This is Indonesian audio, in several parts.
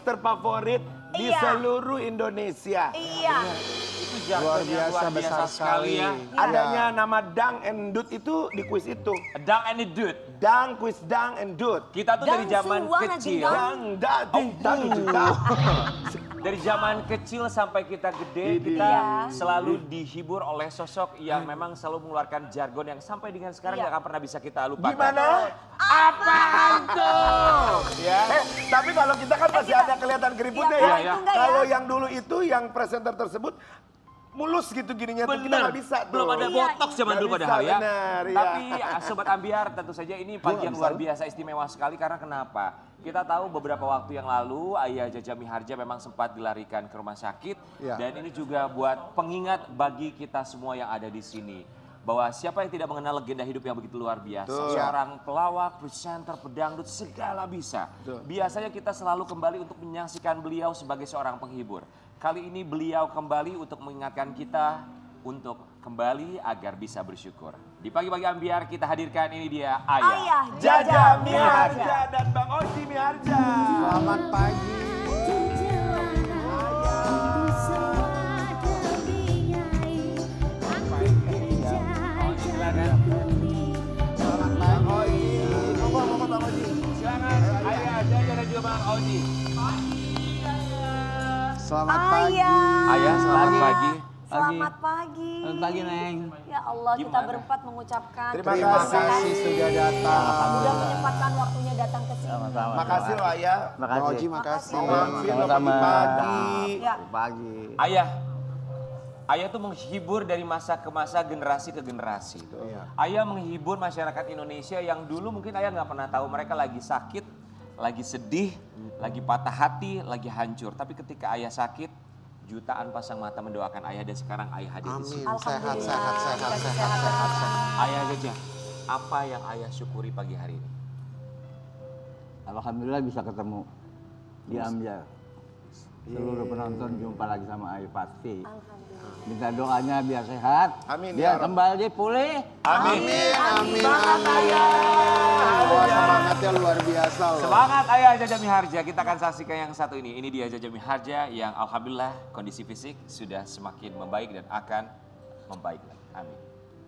terfavorit di seluruh Indonesia. Iya. Itu jargon yang luar biasa sekali ya. Adanya nama Dang and Dut itu di kuis itu. Dang and the Dude. Dang, kuis Dang and Dut. Kita tuh dari zaman kecil. Dari zaman kecil sampai kita gede, kita selalu dihibur oleh sosok yang memang selalu mengeluarkan jargon yang sampai dengan sekarang gak akan pernah bisa kita lupakan. Gimana? Apaan tuh? Ya. Tapi kalau kita kan masih ada kelihatan keriputnya ya. Iya. Kalau yang dulu itu, yang presenter tersebut mulus gitu gininya tuh kita nggak bisa tuh. Belum ada botox zaman dulu padahal ya. Benar, Tapi Sobat Ambiar tentu saja ini pagi yang luar biasa istimewa sekali karena kenapa? Kita tahu beberapa waktu yang lalu Ayah Jaja Miharja memang sempat dilarikan ke rumah sakit. Dan ini juga buat pengingat bagi kita semua yang ada di sini. Bahwa siapa yang tidak mengenal legenda hidup yang begitu luar biasa. Seorang pelawak, presenter, pedangdut, segala bisa. Biasanya kita selalu kembali untuk menyaksikan beliau sebagai seorang penghibur. Kali ini beliau kembali untuk mengingatkan kita untuk kembali agar bisa bersyukur. Di pagi-pagi Ambiar kita hadirkan ini dia Ayah Jaja Miharja dan Bang Oji Miharja. Selamat pagi. Selamat pagi. Ngomong Bang Oji. Silakan Ayah Jaja dan juga Bang Oji. Selamat pagi. Ayah selamat pagi. Selamat pagi. Selamat pagi, Neng. Ya Allah, kita berempat mengucapkan Terima kasih sudah datang. Sudah menyempatkan waktunya datang ke sini. Makasih loh Ayah. Bang Oji makasih. Sama-sama. Pagi. Ya. Pagi. Ayah tuh menghibur dari masa ke masa, generasi ke generasi. Ayah menghibur masyarakat Indonesia yang dulu mungkin Ayah nggak pernah tahu mereka lagi sakit, lagi sedih, lagi patah hati, lagi hancur. Tapi ketika Ayah sakit, jutaan pasang mata mendoakan Ayah dan sekarang Ayah hadir di sini. Amin. Sehat. Ayah Jaja, apa yang Ayah syukuri pagi hari ini? Alhamdulillah bisa ketemu di Ambiar. Seluruh penonton jumpa lagi sama Ayah pasti. Minta doanya biar sehat, Amin, biar ya Rabb. kembali pulih. Amin. Semangatnya luar biasa loh. Semangat Ayah Jaja Miharja, kita akan saksikan yang satu ini. Ini dia Jaja Miharja yang alhamdulillah kondisi fisik sudah semakin membaik dan akan membaik lagi. Amin.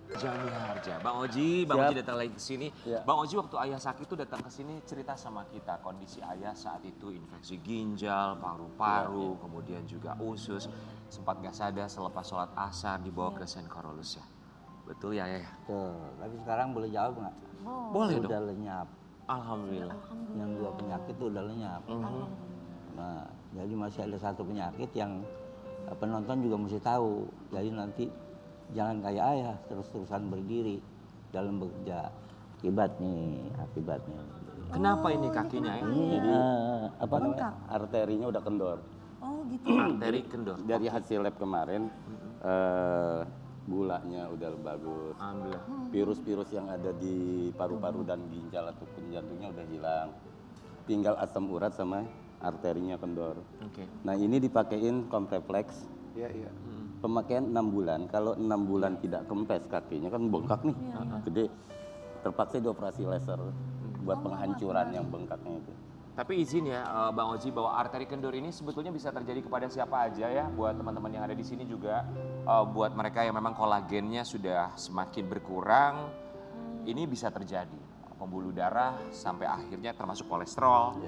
Jaja Miharja, Bang Oji datang lagi ke sini. Bang Oji waktu Ayah sakit itu datang ke sini cerita sama kita kondisi Ayah saat itu infeksi ginjal, paru-paru, kemudian juga usus. Sempat gak sadar selepas sholat asar dibawa ke St. Carolus ya. Betul ya Ayah? Tuh, tapi sekarang boleh jawab nggak? Boleh dong. Udah lenyap. Alhamdulillah. Yang dua penyakit itu udah lenyap. Nah, jadi masih ada satu penyakit yang penonton juga mesti tahu. Jadi nanti jangan kayak Ayah terus-terusan berdiri dalam bekerja. Akibatnya. Kenapa ini kakinya ya? Jadi apa namanya? Arterinya udah kendor. Oh gitu. Arteri kendor. Dari hasil lab kemarin gulanya udah bagus. Alhamdulillah. Virus-virus yang ada di paru-paru dan ginjal ataupun jantungnya udah hilang. Tinggal asam urat sama arterinya kendor. Oke. Nah, ini dipakein Compreflex. Iya. Pemakaian 6 bulan. Kalau 6 bulan tidak kempes kakinya kan bengkak nih. Gede. Terpaksa dioperasi laser buat penghancuran yang bengkaknya itu. Tapi izin ya Bang Oji bahwa arteri kendor ini sebetulnya bisa terjadi kepada siapa aja ya. Buat teman-teman yang ada di sini juga. Buat mereka yang memang kolagennya sudah semakin berkurang. Ini bisa terjadi. Pembuluh darah sampai akhirnya termasuk kolesterol.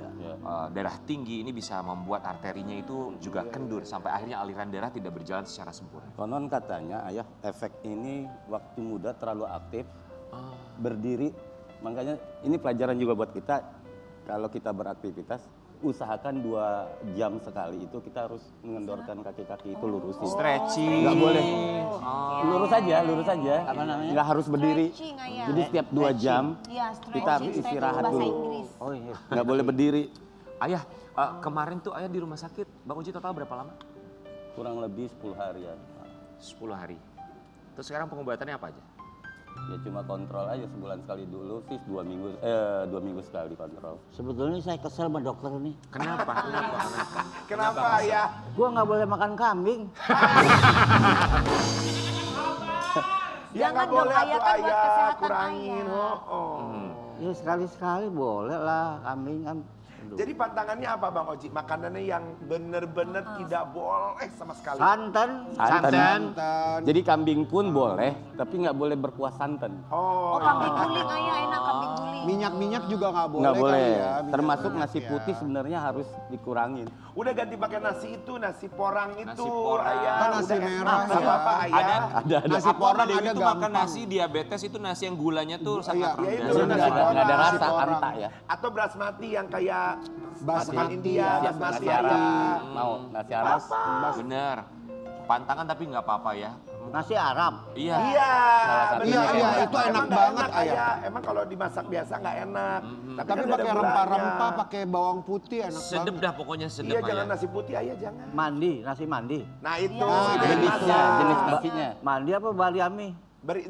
Darah tinggi ini bisa membuat arterinya itu juga kendur. Sampai akhirnya aliran darah tidak berjalan secara sempurna. Konon katanya Ayah efek ini waktu muda terlalu aktif. Berdiri. Makanya ini pelajaran juga buat kita. Kalau kita beraktivitas, usahakan 2 jam sekali itu kita harus mengendorkan kaki-kaki itu lurusin. Stretching. Nggak boleh. Lurus aja. Apa namanya? Nggak harus berdiri. Stretching, Ayah. Jadi setiap 2 jam Iya, stretching, kita harus stretching istirahat bahasa dulu. Inggris. Oh iya. Nggak boleh berdiri. Ayah, kemarin tuh Ayah di rumah sakit. Bang Oji total berapa lama? Kurang lebih 10 harian. 10 hari. Terus sekarang pengobatannya apa aja? Ya cuma kontrol aja sebulan sekali dulu sih 2 minggu sekali kontrol. Sebetulnya saya kesel sama dokter nih. Kenapa? Kenapa Ayah? Gua nggak boleh makan kambing. Ya Jangan nggak dong, boleh Ayah, tuh kan buat Ayah, kesehatan kurangin. Ayah. Ya sekali-sekali boleh lah kambing kan. Jadi pantangannya apa Bang Oji? Makanannya yang bener-bener tidak boleh sama sekali. Santan. Santan. Jadi kambing pun boleh, tapi nggak boleh berkuah santan. Oh, kambing guling ayah enak kambing guling. Minyak-minyak juga nggak boleh. Nggak boleh. kali ya, minyak Termasuk minyak nasi ya. putih sebenarnya harus dikurangin. Udah ganti pakai nasi itu, nasi porang itu, Nasi porang. ayah. Kan nasi Udah merah enak sama ya. apa ayah? Ada. Nasi Aku porang sama Dewi ada tuh makan gampang. nasi diabetes itu nasi yang gulanya tuh sangat iya, itu rendah. nasi porang. Nggak ada rasa, Nasi porang. anta ya. Atau basmati yang kayak masakan Basmati, India, ya, basmati Nasi Arab. ayah. Mau nasi Arab. Bener. Pantangan tapi nggak apa-apa ya. Nasi Arab. Iya. Iya, satunya bener. iya, Emang itu enak nggak banget, ayah. ayah. Emang kalau dimasak biasa nggak enak. Tapi kan ada pakai gulanya. rempah-rempah, pakai bawang putih enak Sedep banget. dah pokoknya sedep Iya, ayah. jangan nasi putih ayah jangan. Mandi, nasi mandi. Nah itu, Iya. itu yang Jenisnya, masak. jenis nasinya. Mandi apa baliami?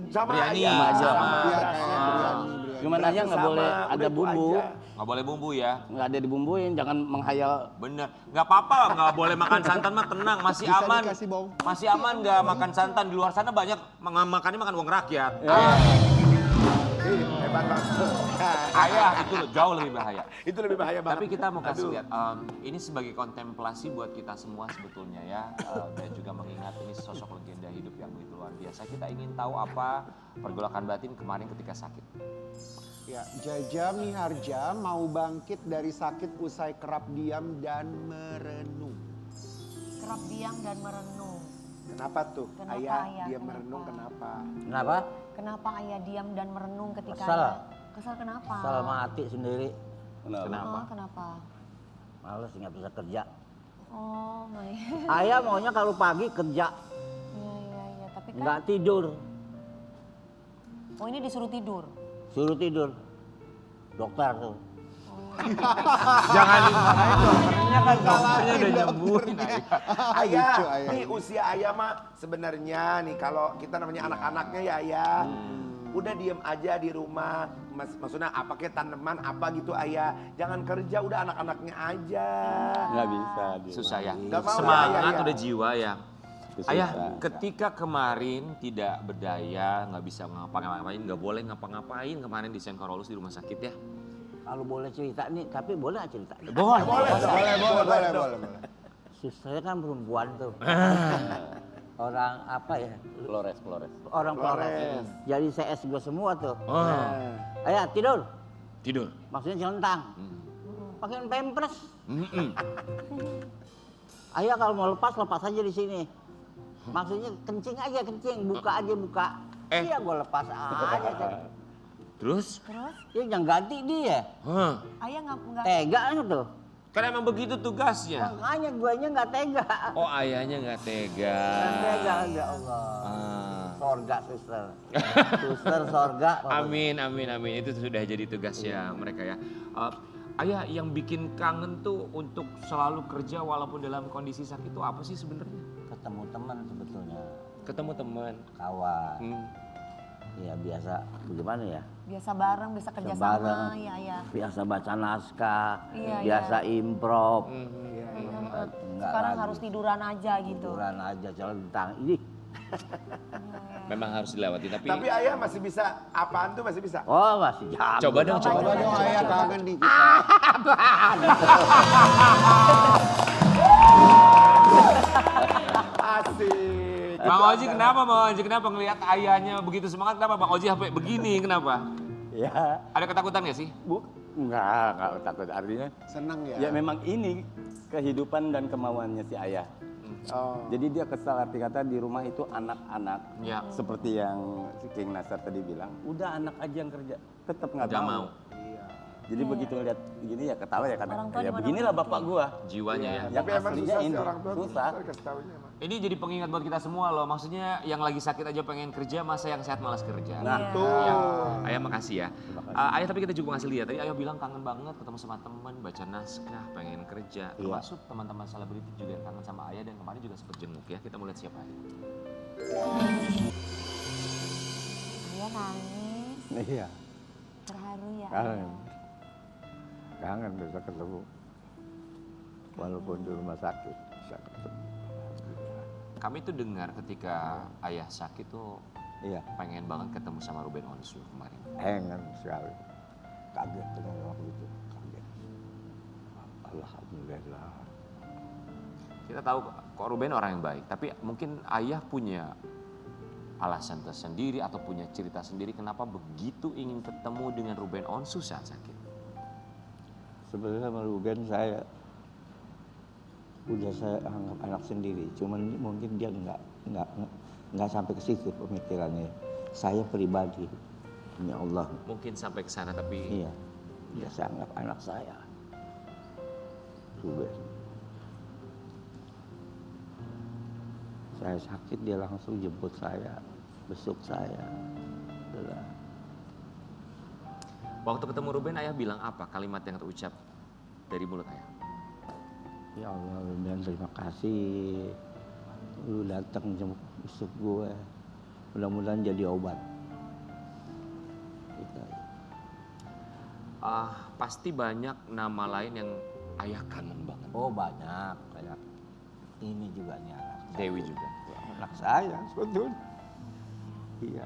Sama Biryani ayah. sama aja, sama. sama. Iya, kayak biryani. Cuman Berasa aja nggak sama, boleh udah ada itu bumbu. aja. Nggak boleh bumbu ya. Nggak ada dibumbuin, jangan menghayal. Bener. Nggak apa-apa, nggak boleh makan santan mah tenang, masih Bisa aman. dikasih bawang. Masih aman nggak makan santan. Di luar sana banyak makannya makan uang rakyat. Ih, hebat banget. Ayah itu jauh lebih bahaya. Itu lebih bahaya banget. Tapi kita mau kasih Aduh. lihat, ini sebagai kontemplasi buat kita semua sebetulnya ya. Dan juga mengingat ini sosok legenda hidup yang begitu luar biasa. Kita ingin tahu apa pergolakan batin kemarin ketika sakit. Ya, Jaja Miharja mau bangkit dari sakit usai kerap diam dan merenung. Kerap diam dan merenung. Kenapa tuh? Kenapa, ayah, Ayah? dia Kenapa? merenung kenapa? Kenapa? Kenapa ayah diam dan merenung ketika Kesal. ayah? Kesal kenapa? Kesal sama hati sendiri. Kenapa? Oh, kenapa? Males nggak bisa kerja. Oh, my. Ayah maunya kalau pagi kerja, Iya. Tapi kan, nggak tidur. oh ini disuruh tidur. Suruh tidur. Dokter tuh. Jangan dimarahin dokternya kan dokternya udah nyembuhin. Ayah, Lucu, ayah. nih usia ayah mah sebenarnya nih kalau kita namanya anak-anaknya ya ayah. Udah diem aja di rumah, maksudnya apa kayak tanaman apa gitu ayah. Jangan kerja, udah anak-anaknya aja. Nggak bisa. dia. Susah ya. Nggak mau, Semangat ayah. udah jiwa ya. Itu Ayah, susah. ketika kemarin tidak berdaya, nggak bisa ngapa-ngapain, nggak boleh ngapa-ngapain kemarin di Sengkorolus di rumah sakit ya. Kalau boleh cerita nih, tapi boleh nggak cerita? Boleh. Boleh. Susternya kan perempuan tuh. Orang apa ya? Flores. Orang Flores. Flores. Jadi CS gue semua tuh. Oh, Ayah tidur. tidur. Maksudnya celentang. Pakai pampers. Mm-mm. Ayah kalau mau lepas aja di sini. Maksudnya kencing aja kencing, buka aja buka. Iya gue lepas aja. Terus? Terus Ya jangan ganti dia. Hah. ayah nggak Tega kan tuh. Kan emang begitu tugasnya. Makanya guanya nggak tega. Oh ayahnya nggak tega. Nggak tega ya Allah. Ah. Sorga suster. Suster sorga. Amin. Itu sudah jadi tugasnya mereka ya. Ayah yang bikin kangen tuh untuk selalu kerja walaupun dalam kondisi sakit itu apa sih sebenarnya? Ketemu teman sebetulnya. Ketemu teman. Kawan. Hmm. Ya biasa bagaimana ya? biasa bareng, bisa kerja Bareng. sama, ya ayah. Biasa baca naskah, Iya, biasa improv. Mhm. Sekarang harus tiduran aja gitu. Tiduran aja celentang. Ini. Memang harus dilewati tapi ayah masih bisa, apaan tuh masih bisa? Oh masih jago. coba dong. Coba dong ayah kangen nih kita. Asik. Bang Oji kenapa ngelihat ayahnya begitu semangat, kenapa Bang Oji sampai begini, kenapa? Ya, Ada ketakutan gak sih? enggak takut. Artinya Seneng ya. ya memang ini kehidupan dan kemauannya si ayah. Oh. Jadi dia kesal arti kata di rumah itu anak-anak. Ya. Seperti yang si King Nasar tadi bilang, udah anak aja yang kerja. Tetap nggak Nggak mau. mau. Jadi begitu lihat begini ya ketawa ya karena Orang tua ya dimana beginilah pun bapak gua. Jiwanya ya. Yang Tapi emang aslinya susah ini. sih orang tua tuh, Susah. kasih taunya emang. Ini jadi pengingat buat kita semua loh. Maksudnya yang lagi sakit aja pengen kerja, masa yang sehat malas kerja. Nah, Tuh. Ya, ayah makasih ya. Ayah tapi kita juga ngasih lihat. Tadi ayah bilang kangen banget ketemu sama teman, baca naskah, pengen kerja. Termasuk teman-teman selebriti juga yang kangen sama ayah dan kemarin juga sempet jenguk ya. Kita mau lihat siapa ayah. Ayah nangis, Iya. terharu ya. Kangen bisa ketemu. Walaupun di rumah sakit bisa ketemu. Kami tuh dengar ketika ayah sakit tuh Iya, pengen banget ketemu sama Ruben Onsu kemarin. pengen sekali. Kaget dengan waktu itu, kaget. Alhamdulillah. Kita tahu kok Ruben orang yang baik, tapi mungkin ayah punya alasan tersendiri atau punya cerita sendiri kenapa begitu ingin ketemu dengan Ruben Onsu saat sakit. Sebenarnya sama Ruben saya udah saya anggap anak sendiri, cuman mungkin dia nggak sampai ke situ pemikirannya. Saya pribadi, ya Allah. Mungkin sampai ke sana tapi Iya, dia saya anggap anak saya. Ruben. Saya sakit dia langsung jemput saya, besuk saya. Udah. waktu ketemu Ruben ayah bilang apa kalimat yang terucap dari mulut ayah? Ya Allah, Ruben terima kasih. Lu datang jemput besuk gue. Mudah-mudahan jadi obat. Gitu. Pasti banyak nama lain yang ayah kangen banget. Oh banyak, kayak ini juga nih anak. Dewi juga. Anak saya sebetulnya. Iya.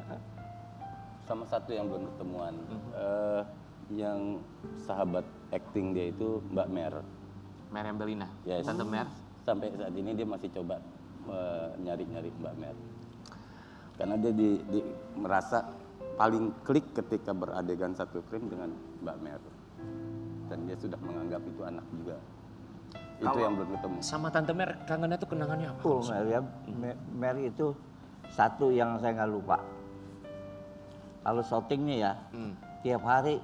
Sama satu yang belum ketemuan, yang sahabat acting dia itu Mbak Mer. Mer Embelina, Yes. Tante Mer. Sampai saat ini dia masih coba nyari-nyari Mbak Mer. Karena dia merasa paling klik ketika beradegan satu frame dengan Mbak Mer. Dan dia sudah menganggap itu anak juga. Itu Kalau yang belum ketemu. Sama Tante Mer kangennya tuh kenangannya apa? Oh, Mer itu satu yang saya nggak lupa. Kalau syutingnya ya, tiap hari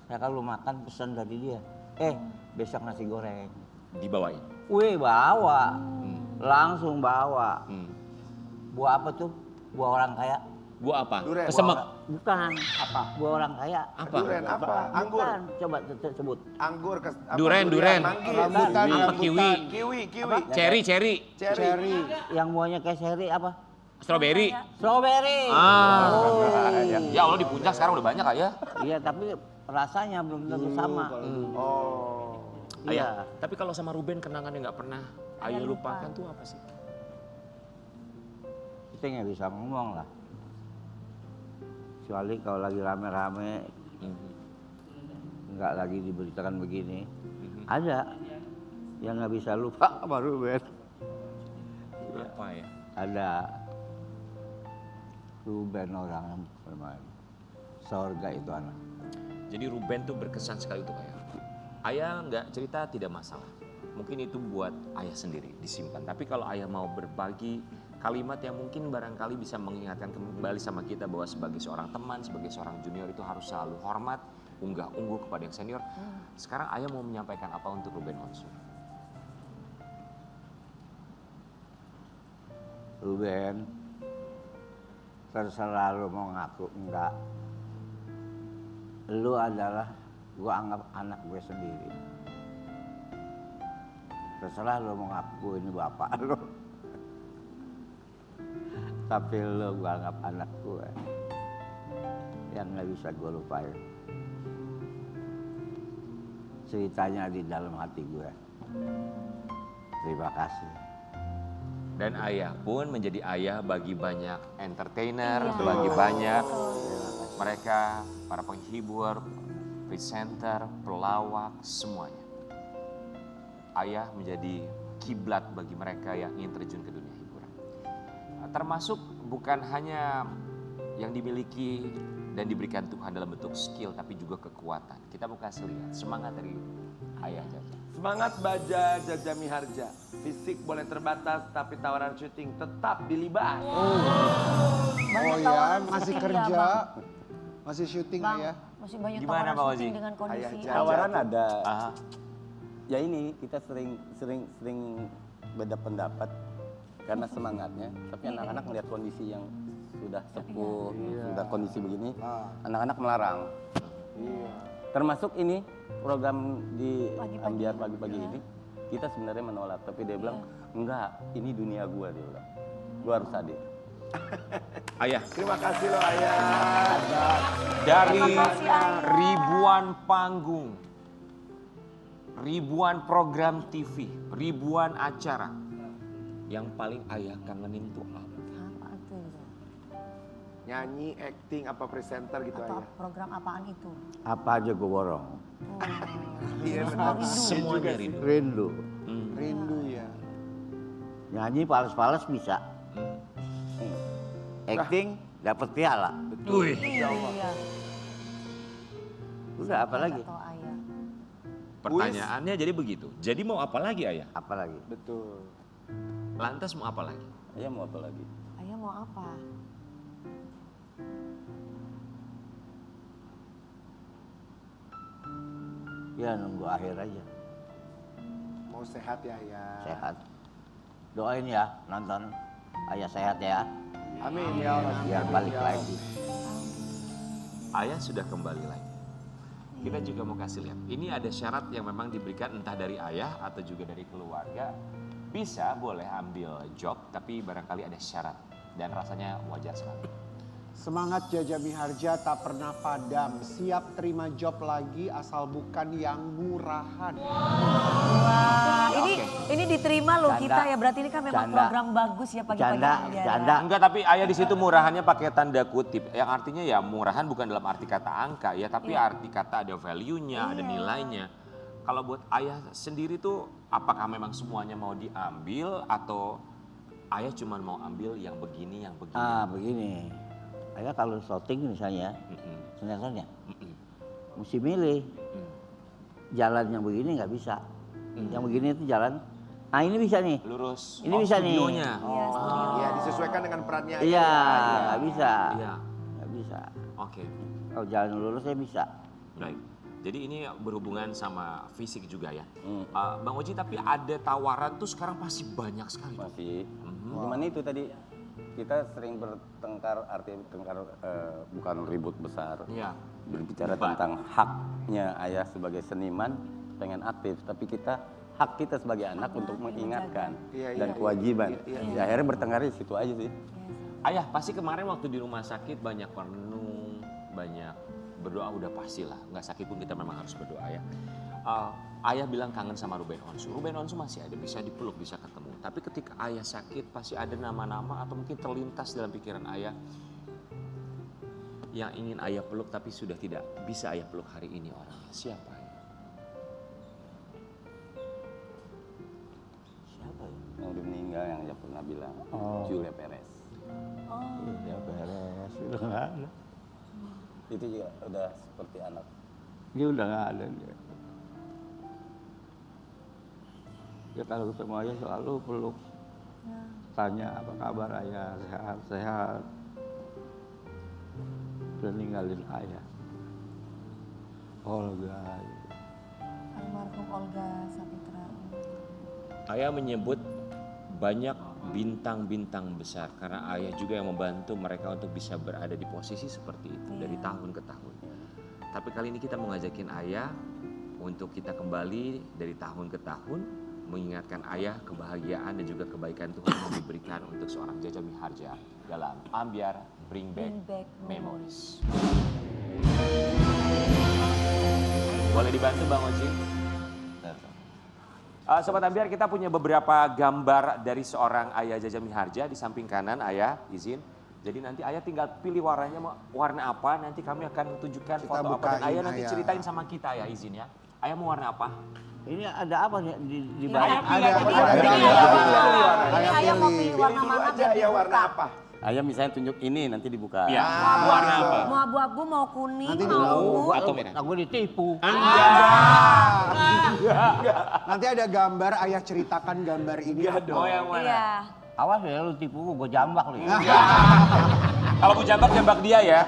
saya kalau makan pesan dari dia, besok nasi goreng. Dibawain. Wih bawa, langsung bawa. Buah apa tuh? Buah orang kaya? Buah apa? Duren. Kesemek. Bukan. Apa? Buah orang kaya. Apa? Duren apa? Anggur. Bukan. Coba sebut. Anggur Duren, duren. Manggis. Rambutan, Apa? rambutan. Kiwi. Kiwi. Cherry. Cherry. Yang buahnya kayak seri apa? Strawberry. Strawberry. Ya Allah di puncak sekarang udah banyak ayah. Iya tapi rasanya belum tentu sama. Oh. Ayah, tapi kalau sama Ruben kenangan yang nggak pernah ayah lupakan tuh apa sih? Kita nggak bisa ngomong lah. Kecuali kalau lagi rame-rame, nggak lagi diberitakan begini. Ada yang nggak bisa lupa sama Ruben. Apa ya? Ada Ruben orang yang bermain. Sorga itu anak. Jadi Ruben tuh berkesan sekali untuk ayah. Ayah nggak cerita tidak masalah. Mungkin itu buat ayah sendiri disimpan. Tapi kalau ayah mau berbagi kalimat yang mungkin barangkali bisa mengingatkan kembali sama kita bahwa sebagai seorang teman, sebagai seorang junior itu harus selalu hormat, unggah-ungguh kepada yang senior. Sekarang ayah mau menyampaikan apa untuk Ruben Onsu? Ruben, terserah lu mau ngaku enggak. Lu adalah gua anggap anak gue sendiri. Terserah lu mau ngaku ini bapak lu. Tapi lu gua anggap anak gue. Yang nggak bisa gue lupain. Ceritanya di dalam hati gue. Terima kasih. Dan ayah pun menjadi ayah bagi banyak entertainer, Iya. bagi banyak mereka, para penghibur, presenter, pelawak, semuanya. Ayah menjadi kiblat bagi mereka yang ingin terjun ke dunia hiburan. Termasuk bukan hanya yang dimiliki dan diberikan Tuhan dalam bentuk skill, tapi juga kekuatan. Kita mau kasih lihat semangat dari ayah Jaja. Semangat Baja Jaja Miharja. Fisik boleh terbatas, tapi tawaran syuting tetap dilibas. Oh ya, masih kerja, masih syuting Bang, ya. masih banyak Gimana, tawaran Pak syuting Ozi? dengan kondisi. Ayah Jaja. Tawaran ada. Aha. Ya ini kita sering beda pendapat karena semangatnya. Tapi anak-anak melihat kondisi yang sudah sepuh, sudah kondisi begini, anak-anak melarang. Termasuk ini program di Pagi-pagi. Ambiar pagi-pagi ini kita sebenarnya menolak, tapi dia bilang enggak, ini dunia gua, dia bilang. Gua harus hadir. Ayah, Terima kasih loh ayah. dari ribuan panggung, ribuan program TV, ribuan acara, yang paling ayah kangenin tuh apa? Apa tuh? Nyanyi, acting, apa presenter gitu Atau ayah. program apaan itu? Apa aja gue borong. Iya Semua benar. rindu. Semuanya rindu. Rindu. Rindu ya. Nyanyi pales-pales bisa. Acting dapat piala. Wih. Iya. Udah apa lagi? Atau ayah. Pertanyaannya jadi begitu. Jadi mau apa lagi ayah? Apa lagi? Betul. Lantas mau apa lagi? Ayah mau apa lagi? Ayah mau apa? Ya nunggu akhir aja. Mau sehat ya ayah. Sehat. Doain ya nonton. Ayah sehat ya. Amin ya Allah. Biar balik lagi. Ayah sudah kembali lagi. Kita juga mau kasih lihat. Ini ada syarat yang memang diberikan entah dari ayah atau juga dari keluarga. Bisa boleh ambil job, tapi barangkali ada syarat. Dan rasanya wajar sekali. Semangat Jaja Miharja tak pernah padam. Siap terima job lagi asal bukan yang murahan. Wah, ini diterima loh Canda. kita ya. Berarti ini kan memang Canda. program bagus ya pagi-pagi. Canda, aja ya. canda. Enggak, tapi ayah di situ murahannya pakai tanda kutip. Yang artinya ya murahan bukan dalam arti kata angka ya, tapi arti kata ada value-nya, ada nilainya. Kalau buat ayah sendiri tuh apakah memang semuanya mau diambil atau ayah cuma mau ambil yang begini, yang begini? Ah begini. Ayah kalau syuting misalnya, Mm-mm. sinetronnya, Mm-mm. mesti milih. Jalan yang begini nggak bisa. Yang begini itu jalan. Ah ini bisa nih. Lurus. Ini bisa nih. studionya. Iya, studio. Ya disesuaikan dengan perannya ayah. Iya, ya. nggak bisa. Iya. Nggak bisa. Oke, Kalau jalan lurus saya bisa. baik. Jadi ini berhubungan sama fisik juga ya. Bang Oji, tapi ada tawaran tuh sekarang pasti banyak sekali. Masih. Cuman itu tadi kita sering bertengkar, artinya bertengkar bukan ribut besar. Iya. Berbicara Debat. tentang haknya ayah sebagai seniman pengen aktif, tapi hak kita sebagai anak untuk mengingatkan Iya, dan iya, kewajiban. iya, Ya, akhirnya bertengkar di situ aja sih. Ayah, pasti kemarin waktu di rumah sakit banyak renung, banyak berdoa, udah pastilah. Nggak sakit pun kita memang harus berdoa ya. Ayah bilang kangen sama Ruben Onsu. Ruben Onsu masih ada, bisa dipeluk, bisa ketemu. Tapi ketika ayah sakit pasti ada nama-nama atau mungkin terlintas dalam pikiran ayah yang ingin ayah peluk tapi sudah tidak bisa ayah peluk hari ini orangnya. Siapa ya? Siapa ya? Yang udah meninggal yang ayah pernah bilang, Julia Perez. Ya beres, udah nggak ada. Itu juga udah seperti anak. Dia udah nggak ada dia. Ya kalau ketemu ayah selalu peluk. Tanya apa kabar ayah, sehat-sehat. Udah ninggalin ayah. Olga. Almarhum Olga Sapitra. Ayah menyebut banyak bintang-bintang besar karena ayah juga yang membantu mereka untuk bisa berada di posisi seperti itu dari tahun ke tahun. Tapi kali ini kita mengajakin ayah untuk kita kembali dari tahun ke tahun mengingatkan ayah kebahagiaan dan juga kebaikan Tuhan yang diberikan untuk seorang Jaja Miharja dalam Ambiar Bring Back Memories. Boleh dibantu Bang Oji? Sobat Ambiar, kita punya beberapa gambar dari seorang ayah Jaja Miharja. Di samping kanan ayah, izin. Jadi nanti ayah tinggal pilih warnanya mau warna apa, nanti kami akan tunjukkan foto apa. Dan bukain, ayah nanti ayah. ceritain sama kita ya, izin ya. Ayah mau warna apa? Ini ada apa nih di bawah? Ayah Ada, pilih, ada, ini ada. ayah pilih. Ayah Ini ayah mau pilih. pilih warna Dulu mana aja biar ya warna dibuka. apa? Ayah misalnya tunjuk ini nanti dibuka. Iya, warna apa? Mau abu-abu, mau kuning, Nanti mau dulu. ungu. Atau merah? Aku ditipu. Nanti ada gambar, ayah ceritakan gambar ini. Oh yang mana? Iya. Awas ya lu tipu gue jambak lu. Kalau mau jambak dia ya.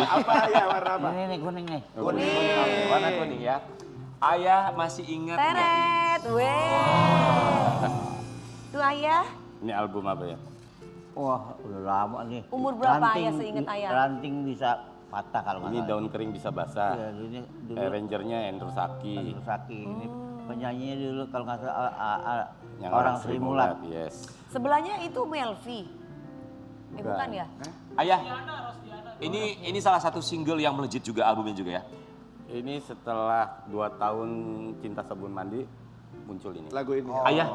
Apa ya warna apa? Ini nih kuning nih. Kuning. Warna kuning ya. Ayah masih ingat nggak? Teret, weh. Tuh ayah, Ini album apa ya? Wah udah lama nih. Umur berapa ayah seingat ayah? Ranting bisa patah kalau nggak Ini salah. daun kering bisa basah. Iya, ini dulu Arrangernya Andrew Saki. Andrew Saki. Ini penyanyinya dulu kalau nggak salah Yang orang Sri Mulat. Yes. sebelahnya itu Melvi. Bukan ya? Ayah, ini salah satu single yang melejit juga albumnya juga ya. Ini setelah 2 tahun Cinta Sabun Mandi muncul ini. Lagu ini. Ayah,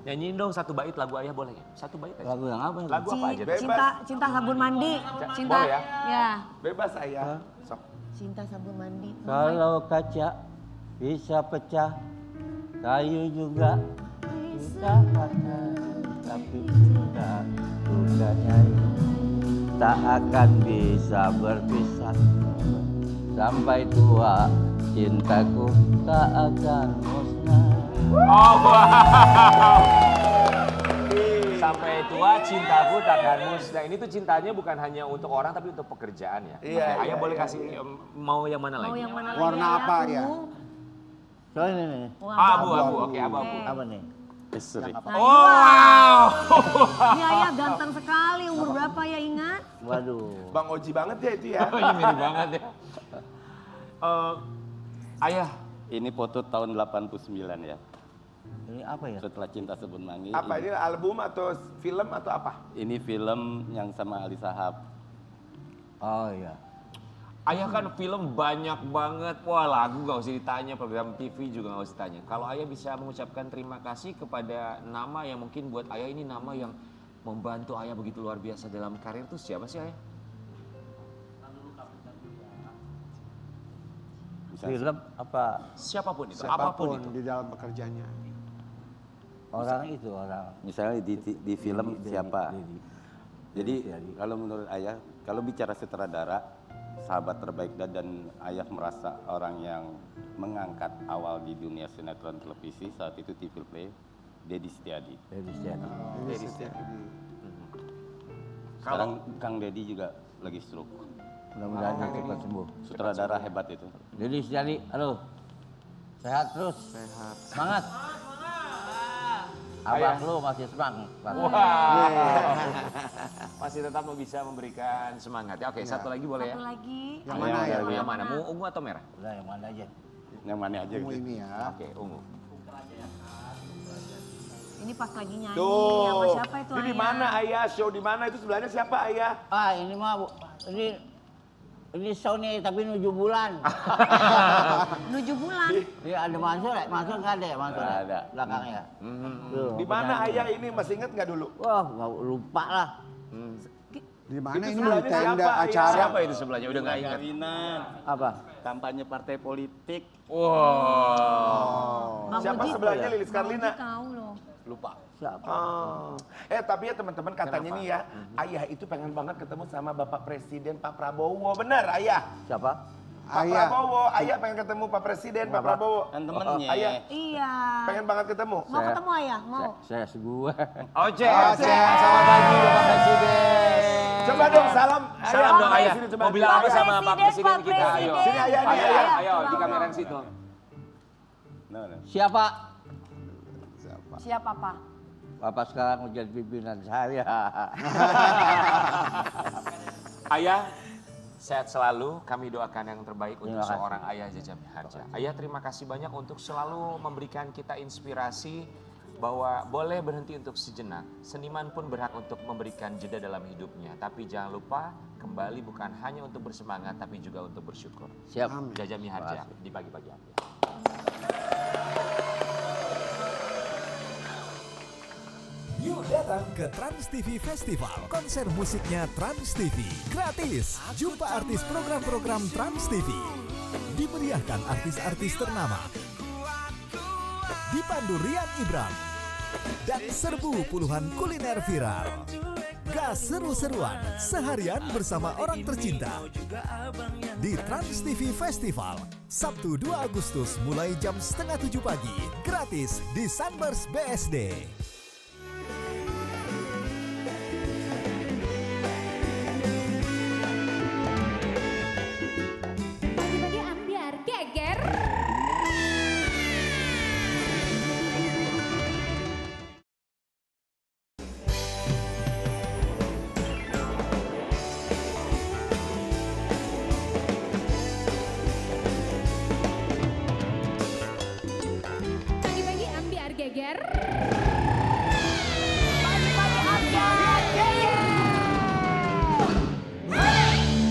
Nyanyiin dong satu bait lagu ayah boleh ya? Satu bait aja. Lagu yang apa? Lagu apa aja? Cinta sabun mandi. Cinta. Boleh ya? Ya. Bebas ayah. Sok. Cinta sabun mandi. Kalau kaca bisa pecah, kayu juga bisa patah, tapi cinta bukannya tak akan bisa berpisah. Sampai tua cintaku tak akan musnah. Oh, wow. Sampai tua cintaku takkan musnah. Ini tuh cintanya bukan hanya untuk orang tapi untuk pekerjaan ya. Iya, Ayah iya, boleh iya, kasih mau yang mana Mau lagi? yang mana lagi? Warna apa ya? Soalnya ini nih, Abu-abu, oke abu-abu. apa nih? Esri. Oh, wow. Iya ya, ganteng sekali. Umur berapa ya ingat? Waduh. Bang Oji banget ya itu ya. Ini mirip banget ya. Ayah, Ini foto tahun 89 ya. Ini apa ya? Setelah Cinta Sebut Mangi. Apa ini album atau film atau apa? Ini film yang sama Ali Sahab. Oh iya. ayah kan film banyak banget. Wah lagu gak usah ditanya, program TV juga gak usah ditanya. Kalau ayah bisa mengucapkan terima kasih kepada nama yang mungkin buat ayah ini nama yang membantu ayah begitu luar biasa dalam karir tuh siapa sih ayah? Film apa Siapapun itu, Siapapun apapun itu. di dalam pekerjaannya. orang itu orang. Misalnya di film siapa? Dedi. Jadi kalau menurut ayah, kalau bicara sutradara, sahabat terbaik dan ayah merasa orang yang mengangkat awal di dunia sinetron televisi saat itu TV Play, Dedi Setiadi. Dedi Setiadi. Dedi Setiadi. Sekarang Kang Dedi juga lagi stroke. Mudah-mudahan dia cepat sembuh. Sutradara hebat itu. Dedi Setiadi, halo. Sehat terus. Sehat. Semangat. Abang lu masih semangat. Wah, masih tetap bisa memberikan semangat. Ya, oke, satu lagi boleh ya? Satu lagi. Yang mana ya? Yang mana? Mau ungu atau merah? Udah yang mana aja. Yang mana aja Kamu gitu. ini ya. Oke, ungu. Ini pas lagi nyanyi. Tuh. Sama siapa itu Ini di ayah? mana ayah? Show di mana? Itu sebelahnya siapa ayah? Ah ini mah ini show nih tapi 7 bulan. Menuju bulan. Ini ada Mansur ya? Mansur nggak ada ya? Mansur Nggak ya? ada. Belakangnya. Tuh, Di mana penyanyi. ayah ini? Masih inget nggak dulu? Wah nggak lupa lah. Di mana Itu ini di sebelahnya tenda siapa, ayah? acara? Siapa itu sebelahnya? Udah nggak ingat. Kawinan, Apa? kampanye partai politik. Wow. Bang Siapa Uji. sebelahnya Lilis Bang Karlina? Uji tahu loh. Lupa. Siapa? Oh. Tapi ya teman-teman katanya nih ya, ayah itu pengen banget ketemu sama Bapak Presiden Pak Prabowo. Benar ayah? Siapa? Pak Ayah. Prabowo, ayah pengen ketemu Pak Presiden Pak Prabowo. Kan temennya. Ayah Iya. pengen banget ketemu. Mau ketemu ayah? Mau? Saya gue. Oce, selamat pagi Bapak Presiden. Coba dong salam. Salam dong ayah. Sini, coba. Mau bilang apa sama Pak Presiden Pak kita? Ayo. Presiden. Sini ayah nih, Ayo, ayah. ayo di kamera yang situ. No, no. Siapa? Siapa Pak? Bapak sekarang menjadi pimpinan saya. Ayah, sehat selalu. Kami doakan yang terbaik untuk Terima kasih. seorang ayah Jaja Miharja. Ayah terima kasih banyak untuk selalu memberikan kita inspirasi bahwa boleh berhenti untuk sejenak. Seniman pun berhak untuk memberikan jeda dalam hidupnya. Tapi jangan lupa kembali bukan hanya untuk bersemangat tapi juga untuk bersyukur. Siap. Jaja Miharja di pagi-pagi hari. Yuk datang ke Trans TV Festival. Konser musiknya Trans TV. Gratis. Jumpa artis program-program Trans TV. Dimeriahkan artis-artis ternama. Dipandu Rian Ibram. Dan serbu puluhan kuliner viral. Gas seru-seruan seharian bersama orang tercinta. Di Trans TV Festival. Sabtu 2 Agustus mulai jam 6:30 pagi. Gratis di Sunburst BSD. Bagi-bagi ambiar geger. Bagi-bagi ambiar geger. Pagi-pagi ambiar geger.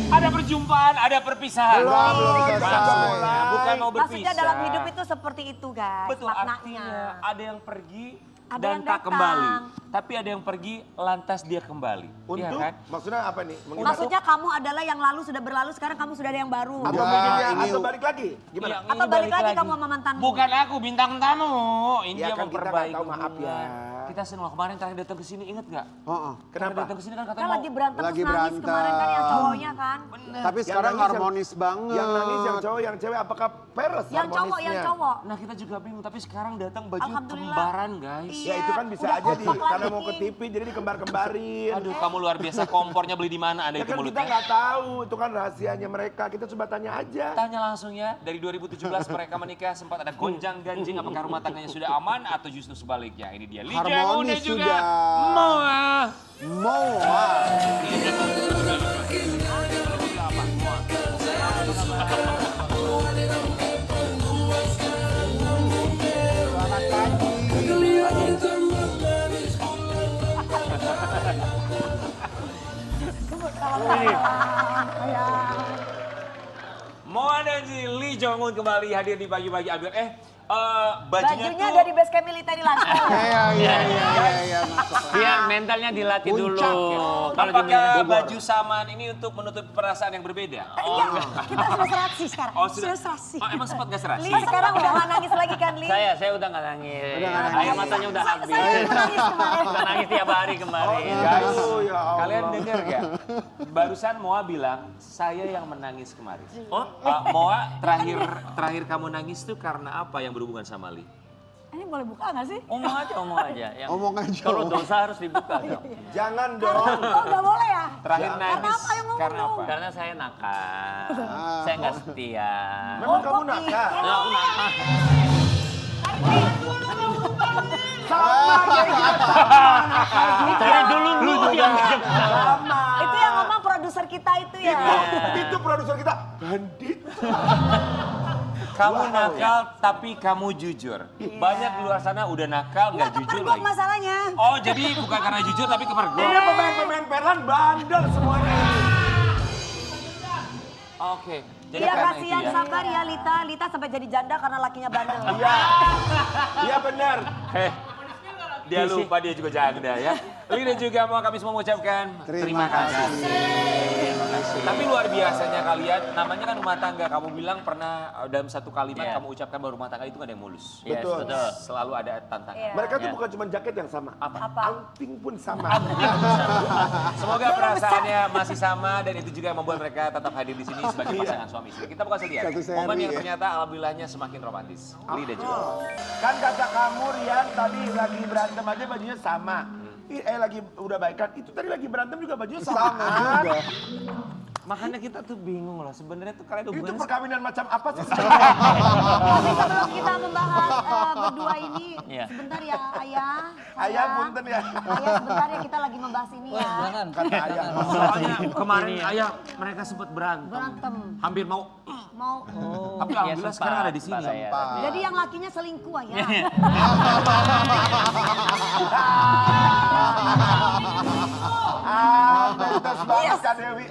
Ada perjumpaan, ada perpisahan. Belum selesai. Bukan mau berpisah. Maksudnya dalam hidup itu seperti itu guys. Betul, maknanya. artinya ada yang pergi, Ada dan yang tak datang. kembali. Tapi ada yang pergi lantas dia kembali. Untuk Iya kan? maksudnya apa nih? Maksudnya kamu adalah yang lalu sudah berlalu, sekarang kamu sudah ada yang baru. Atau Enggak, mungkin ya, ini- atau balik lagi? Gimana? Iya, Atau ini balik lagi kamu sama mantanmu? Bukan aku bintang tamu. Ini Ya dia kan kita memperbaiki nggak tahu, maaf ya. hubungan. Kita senang kemarin terakhir datang ke sini, inget nggak? Heeh. Kenapa? Datang ke sini kan katanya Kan mau lagi berantem Lagi terus nangis kemarin kan yang cowoknya kan. Tapi sekarang nangis harmonis banget. Yang nangis yang cowok, yang cewek, apakah peres Yang cowok, yang harmonisnya? cowok. Nah kita juga bingung, tapi sekarang datang baju Alhamdulillah. kembaran guys. Iya. Ya itu kan bisa Udah aja kompak karena lagi. mau ke TV jadi dikembar-kembarin. Aduh kamu luar biasa, kompornya beli di mana ada Ya itu kan kita mulutnya. nggak tahu, itu kan rahasianya mereka. Kita coba tanya aja. Tanya langsung ya, dari 2017 mereka menikah sempat ada gonjang-ganjing, apakah rumah tangganya sudah aman atau justru sebaliknya? Ini dia Lee Jae-woon dan Harmonis juga sudah. Moa. Moa. Moa dan si Lee Jong-un kembali hadir di pagi-pagi Ambiar. Bajunya Bajunya tuh dari base camp militer di lantai. Iya. Biar mentalnya dilatih dulu. Kalau di apakah baju saman ini untuk menutupi perasaan yang berbeda? Iya, kita sudah serasi sekarang. Oh, sudah. serasi. Oh, emang sempat gak serasi? Lee sekarang udah gak nangis lagi kan, Lee? saya udah nggak nangis. Udah nggak nangis. Air matanya udah habis. Saya nangis kemarin. Udah nangis tiap hari kemarin. Guys, Oh, ya Allah. kalian dengar gak? Barusan Moa bilang, saya yang menangis kemarin. Oh, Moa, terakhir kamu nangis tuh karena apa yang berhubungan sama Lee? Ini boleh buka gak sih? Omong aja. Yang Omong aja. Kalau dosa harus dibuka dong. Jangan dong. Oh, gak boleh ya? Terakhir nangis Karena apa yang ngomong karena dong? apa? Karena saya nakal. Saya nggak setia. Memang kamu kok nakal. Ya, aku nakal. Sama kayak kita. Dari dulu lu yang Sama. Itu yang ngomong produser kita itu ya. Itu produser kita. Bandit. Kamu nakal tapi kamu jujur. Banyak di luar sana udah nakal nggak jujur Kepergok lagi. masalahnya. Oh jadi bukan karena jujur tapi kepergok. Ini pemain-pemain Perlan bandel semuanya ini. Oke. Jadi Iya karena kasihan, itu ya. sabar ya Lita. Lita sampai jadi janda karena lakinya bandel. Iya. Iya benar. Dia lupa dia juga janda ya. Lee dan juga mau kami semua mengucapkan Terima kasih. Tapi luar biasanya kalian, namanya kan rumah tangga. Kamu bilang pernah dalam satu kalimat Iya. kamu ucapkan bahwa rumah tangga itu gak ada yang mulus. Yes, Betul. betul. Selalu ada tantangan. Iya. Mereka tuh Ya. bukan cuma jaket yang sama. Apa? Anting pun sama. Semoga perasaannya masih sama dan itu juga yang membuat mereka tetap hadir di sini sebagai pasangan suami istri. Kita bukan lihat Satu seri, momen yang ya. ternyata alhamdulillahnya semakin romantis. Lee dan juga. Kan kata kamu Rian tadi lagi berantem aja bajunya sama. Lagi udah baikan, itu tadi lagi berantem juga bajunya sama. juga. Makanya kita tuh bingung loh, sebenarnya tuh kalian Itu hubungannya perkawinan macam apa sih? Tapi sebelum kita membahas berdua ini, Iya. sebentar ya Ayah. Ayah punten ya. Ayah sebentar ya kita lagi membahas ini ya. Kata ayah. soalnya kemarin ayah mereka sempat berantem. Berantem. Hampir mau Mau. tapi alhamdulillah sekarang ada di sini. Jadi yang lakinya selingkuh Ayah. Mentos banget Kak Dewi.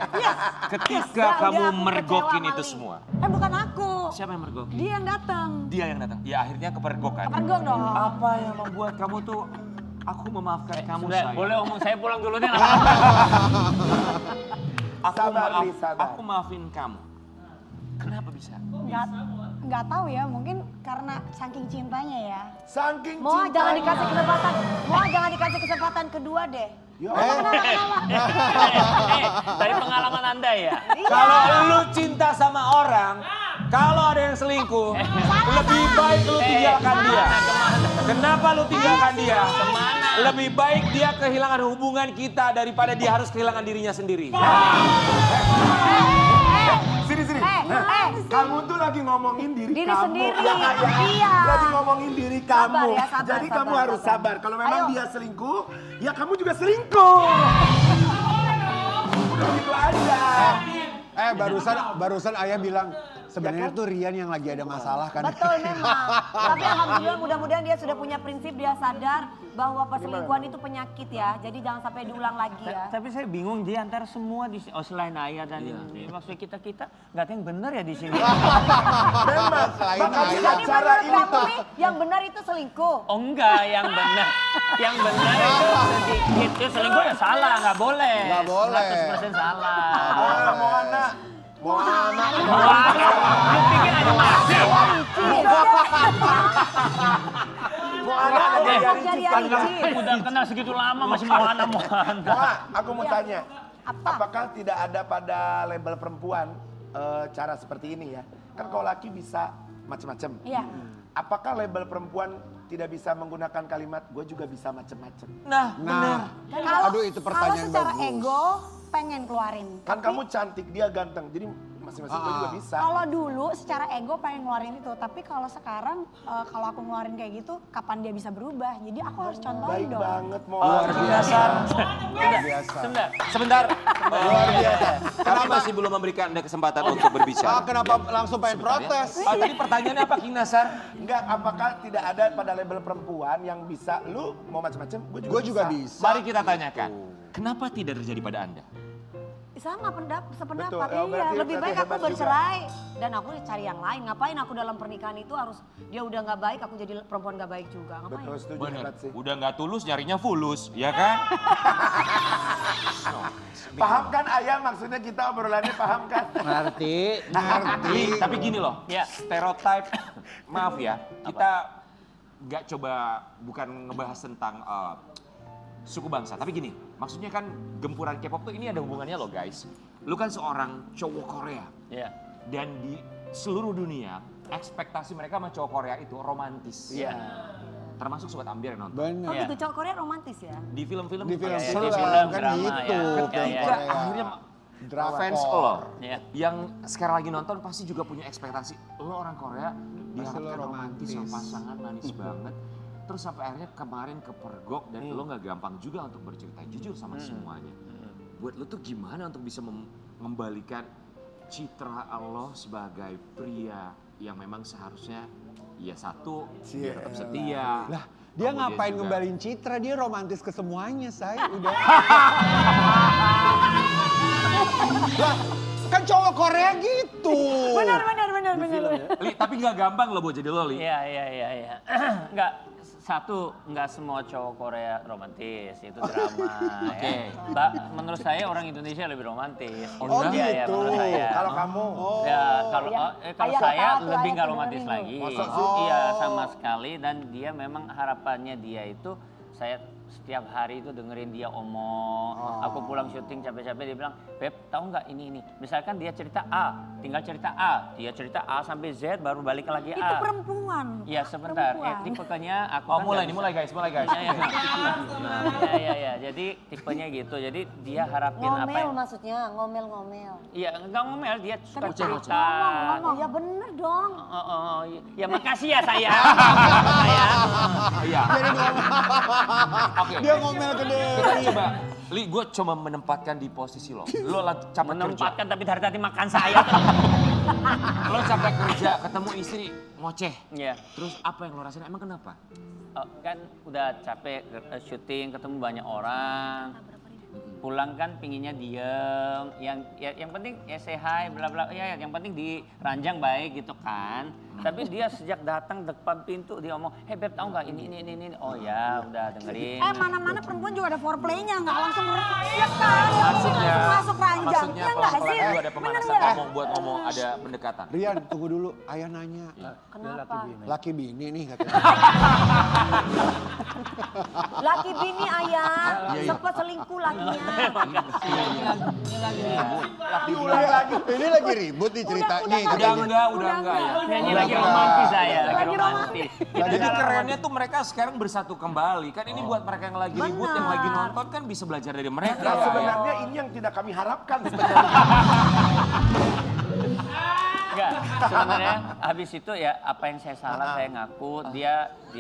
Ketika Udah, kamu aku mergokin kecewa itu sama semua. Lee. Bukan aku. Siapa yang mergokin? Dia yang datang. Dia yang datang. Ya akhirnya kepergok kan. Kepergok dong. Apa yang membuat kamu tuh aku memaafkan kamu Sudah, sayang. boleh omong saya pulang dulu deh. Sabar, Lee, sabar. Aku maafin kamu. Kenapa bisa? Nggak tahu ya, mungkin karena saking cintanya ya. Saking Moa cinta. jangan dikasih kesempatan. Moa jangan dikasih kesempatan kedua deh. Ya, Dari pengalaman Anda ya. Kalau lu cinta sama orang, kalau ada yang selingkuh, lebih baik lu tinggalkan dia. Kenapa lu tinggalkan dia? Lebih baik dia kehilangan hubungan kita daripada dia harus kehilangan dirinya sendiri. Sini. Kamu tuh lagi ngomongin diri Diri kamu. sendiri. Ya, Kak, ya. Iya. Lagi ngomongin diri kamu. Sabar ya, sabar, Jadi kamu sabar, harus sabar. sabar. Kalau memang Ayo. dia selingkuh, ya kamu juga selingkuh. Begitu aja. Barusan ayah bilang Sebenarnya tuh Rian yang lagi ada masalah kan. Betul memang. Tapi alhamdulillah mudah-mudahan dia sudah punya prinsip, dia sadar bahwa perselingkuhan itu penyakit ya. Jadi jangan sampai diulang lagi ya. Tapi saya bingung di antara semua di selain Ayah dan ini maksudnya kita nggak ada yang benar ya di sini. Memang. Selain Makanya Ayah. Jadi acara menurut ini kamu tuh. nih yang benar itu selingkuh. Oh enggak, yang benar. Yang benar itu selingkuh ya salah, nggak boleh. Nggak boleh. 100% salah. Moana. Moana. Wah, lu pikir ada masih? Moana ada yang Jadi ciptaan. Udah kenal segitu lama masih mau Moa, Moana. aku mau tanya. Apa? Apakah tidak ada pada label perempuan cara seperti ini ya? Kan kalau laki bisa macam-macam. Iya. Apakah label perempuan tidak bisa menggunakan kalimat gue juga bisa macam-macam? Nah, Dan kalau, aduh itu pertanyaan kalau secara bagus. ego pengen keluarin. Kan Tapi kamu cantik, dia ganteng. Jadi masing-masing gue juga bisa. kalau dulu secara ego pengen ngeluarin itu, tapi kalau sekarang kalau aku ngeluarin kayak gitu, kapan dia bisa berubah? Jadi aku harus contohin Baik dong. banget, Mo. Luar biasa. Sebentar. Luar biasa. Kami masih belum memberikan Anda kesempatan untuk berbicara. kenapa langsung pengen protes? Tadi pertanyaannya apa, King Nasar? Enggak, apakah tidak ada pada label perempuan yang bisa lu mau macam-macam, Gue juga bisa. Mari kita tanyakan. Kenapa tidak terjadi pada Anda? Sama sependapat, Betul, iya. berarti Lebih baik aku hebat juga. bercerai dan aku cari yang lain. Ngapain aku dalam pernikahan itu harus dia udah nggak baik, aku jadi perempuan nggak baik juga. Ngapain? Betul, setuju Bener. hebat sih. Udah nggak tulus, nyarinya fulus, ya kan? Paham kan Ayah maksudnya kita obrolannya paham kan? Ngerti. Li, tapi gini loh, ya stereotype, maaf ya, kita nggak coba bukan ngebahas tentang suku bangsa, tapi gini, maksudnya kan gempuran K-pop tuh ini ada hubungannya loh guys. Lu kan seorang cowok Korea, Iya. dan di seluruh dunia ekspektasi mereka sama cowok Korea itu romantis. Iya. Termasuk Sobat Ambiar yang nonton. Oh Benar. gitu, cowok Korea romantis ya? Di film-film, Di film Iya, film di film, kan drama, gitu. ya. ketika Iya. akhirnya Drakor. fans lo Iya. yang sekarang lagi nonton pasti juga punya ekspektasi lo orang Korea lo diharapkan romantis sama romantis. pasangan manis banget, terus sampai akhirnya kemarin kepergok dan lo nggak gampang juga untuk bercerita jujur sama semuanya. Buat lo tuh gimana untuk bisa mengembalikan citra Allah sebagai pria yang memang seharusnya ya satu dia tetap setia. Lah, dia kemudian ngapain juga- ngembalin citra? Dia romantis ke semuanya, saya udah. Lah, kan cowok Korea gitu. Benar. Li, tapi nggak gampang lo buat jadi lo, Li. Iya. Nggak semua cowok Korea romantis, itu drama. Oke. Ya. Menurut saya orang Indonesia lebih romantis. Oh, Iya, gitu. menurut saya. Kalau kamu, Ya, kalau kalau Ayah saya tahu, lebih ayah nggak tuh romantis dengerin lagi. Masa sih? Iya, sama sekali, dan dia memang harapannya dia itu saya setiap hari itu dengerin dia omong. Aku pulang syuting capek-capek dia bilang, "Beb, tahu nggak ini?" Misalkan dia cerita A, tinggal cerita A, dia cerita A sampai Z baru balik lagi A. Itu perempuan. Iya, sebentar. Perempuan. Tipenya aku Oh, kan mulai nggak nih, mulai guys. Iya. Jadi tipenya gitu. Jadi dia harapin apa Ngomel yang... maksudnya, ngomel-ngomel. Iya, enggak ngomel, dia suka Kenapa? cerita. Ngomong, ya bener dong. Ya makasih ya sayang. Sayang. Iya. Oke. Dia ngomel ke dia. Kita coba, Li, gue coba menempatkan di posisi lo. Lo lagi capek kerja. Menempatkan tapi dari tadi makan saya. Lo capek kerja, ketemu istri, ngoceh. Iya. Terus apa yang lo rasain? Emang kenapa? Kan udah capek syuting, ketemu banyak orang. Pulang kan pinginnya diem, yang penting ya say hi, bla bla, ya yang penting di ranjang baik gitu kan. Tapi dia sejak datang depan pintu dia ngomong, "Hey Beb, tahu nggak ini?" Oh ya, udah dengerin. Mana-mana perempuan juga ada foreplaynya, nggak langsung ya kan? Maksudnya, Masuk ranjang, maksudnya ya nggak pelan-pelan sih? dulu ada Bener pemanasan nggak? ngomong buat ngomong ada pendekatan. Rian, tunggu dulu. Ayah nanya. Kenapa? Laki bini nih katanya. Laki bini ayah, Iya. sempat selingkuh lakinya. Ini lagi ribut nih ceritanya. Udah enggak ya. Nyanyi lagi romantis saya, lagi Lagi romantis. Jadi kerennya tuh mereka sekarang bersatu kembali. Kan ini buat mereka yang lagi ribut, yang lagi nonton kan bisa belajar dari mereka. nah, sebenarnya ini yang tidak kami harapkan sebenarnya. Enggak, sebenarnya habis itu ya apa yang saya salah saya ngaku, dia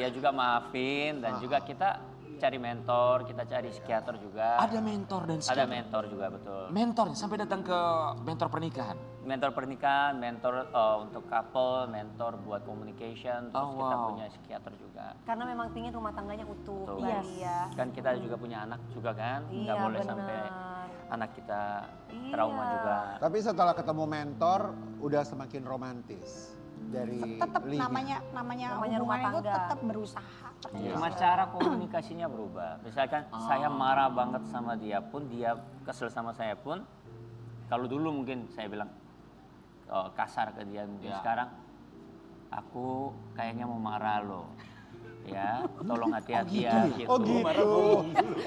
juga maafin dan juga kita cari mentor, kita cari psikiater juga. Ada mentor dan Ada psikiater? mentor juga, betul. Mentor sampai datang ke mentor pernikahan? Mentor pernikahan, mentor untuk couple, mentor buat communication, terus kita punya psikiater juga. Karena memang pingin rumah tangganya utuh Betul. kembali ya. Kan kita juga punya anak juga kan, nggak Iya, boleh benar. sampai anak kita Iya. trauma juga. Tapi setelah ketemu mentor, udah semakin romantis dari Tetap Lee-nya. namanya Rumah hubungan itu tangga. tetap berusaha. Cuma cara komunikasinya berubah. Misalkan saya marah banget sama dia pun, dia kesel sama saya pun, kalau dulu mungkin saya bilang kasar ke dia, mungkin sekarang aku kayaknya mau marah loh. Ya, tolong hati-hati ya gitu. Oh gitu.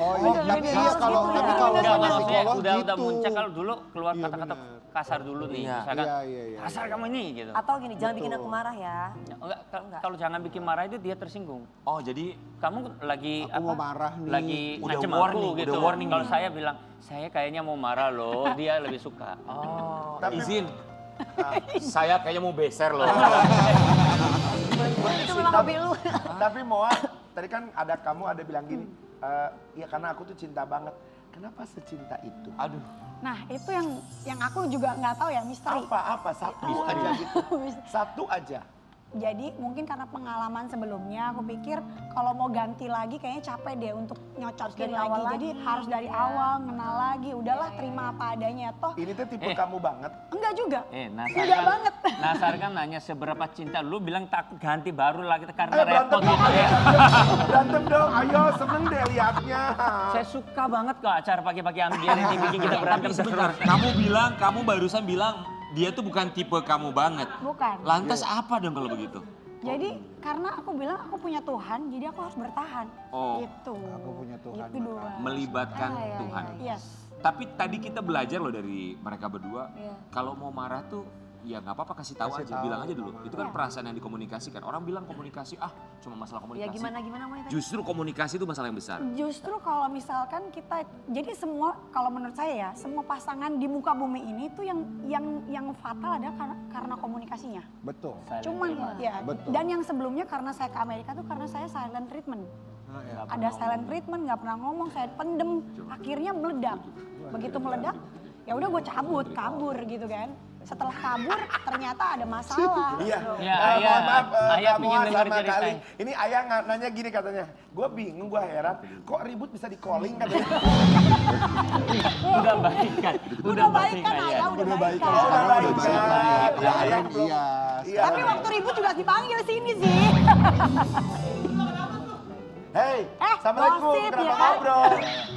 Oh iya, tapi iya kalau gitu ya. tapi kalau Enggak, sama maksudnya psikolog udah gitu. muncul kalau dulu keluar Iya, kata-kata benar. kasar dulu nih. Iya. Misalkan Iya. kasar kamu ini gitu. Atau gini, jangan bikin aku marah ya. Enggak, kalau jangan bikin marah itu dia tersinggung. Oh jadi Kamu lagi Aku mau marah nih. Lagi Udah ngancem warning, aku gitu. udah warning Kalau nih. saya bilang, saya kayaknya mau marah loh, dia lebih suka. Oh, Tapi- izin. Saya kayaknya mau beser loh. Itu memang hobi lu. Tapi Moa, tadi kan ada kamu ada bilang gini, ya karena aku tuh cinta banget. Kenapa secinta itu? Aduh. Nah itu yang aku juga nggak tahu ya, misteri. Apa satu aja gitu. Satu aja. Jadi mungkin karena pengalaman sebelumnya aku pikir kalau mau ganti lagi kayaknya capek deh untuk nyocokin dari lagi. awal Jadi lagi. harus dari Iya. awal kenal lagi. Udahlah terima apa adanya toh. Ini tuh tipe kamu banget. Enggak juga. Nasar Enggak kan, banget. Nasar kan nanya seberapa cinta. Lu bilang tak ganti baru lagi karena Ayo berantem repot dong, gitu ya. berantem dong. Ayo seneng deh liatnya. Saya suka banget kok acara pagi-pagi ambiar ini bikin kita berantem Sebentar, terus. kamu barusan bilang dia tuh bukan tipe kamu banget. Bukan. Lantas apa dong kalau begitu? Jadi karena aku bilang aku punya Tuhan, jadi aku harus bertahan. Oh. Gitu. Aku punya Tuhan, Itu doang. Melibatkan iya, Tuhan. Yes. Tapi tadi kita belajar loh dari mereka berdua, Iya. kalau mau marah tuh ya nggak apa-apa kasih tahu Kasih aja, tahu. bilang aja dulu. Itu kan Iya. perasaan yang dikomunikasikan. Orang bilang komunikasi cuma masalah Ya komunikasi. gimana mau tadi? Justru komunikasi itu masalah yang besar. Justru kalau misalkan kita, jadi semua kalau menurut saya ya, semua pasangan di muka bumi ini tuh yang fatal adalah karena komunikasinya. Betul. Cuman ya, Betul. dan yang sebelumnya karena saya ke Amerika tuh karena saya silent treatment. Nah, ya. Ada silent treatment, nggak pernah ngomong, saya pendem, akhirnya meledak. Begitu meledak, ya udah gue kabur gitu kan. Setelah kabur ternyata ada masalah. Iya. Ya, Mohon Ayah. maaf, Ayah Kak pingin Moa dengar sama ceritanya. Kali. Ini Ayah nanya gini katanya. Gue bingung, gue heran. Kok ribut bisa di calling katanya. Udah baikan. Udah baik kan Ayah, udah baik kan. Oh, udah baik. Sekarang Ya, Ayah belum. iya. Iya. Tapi waktu ribut juga dipanggil sini sih. Hei, Assalamualaikum. gosip Kenapa ya. ngobrol?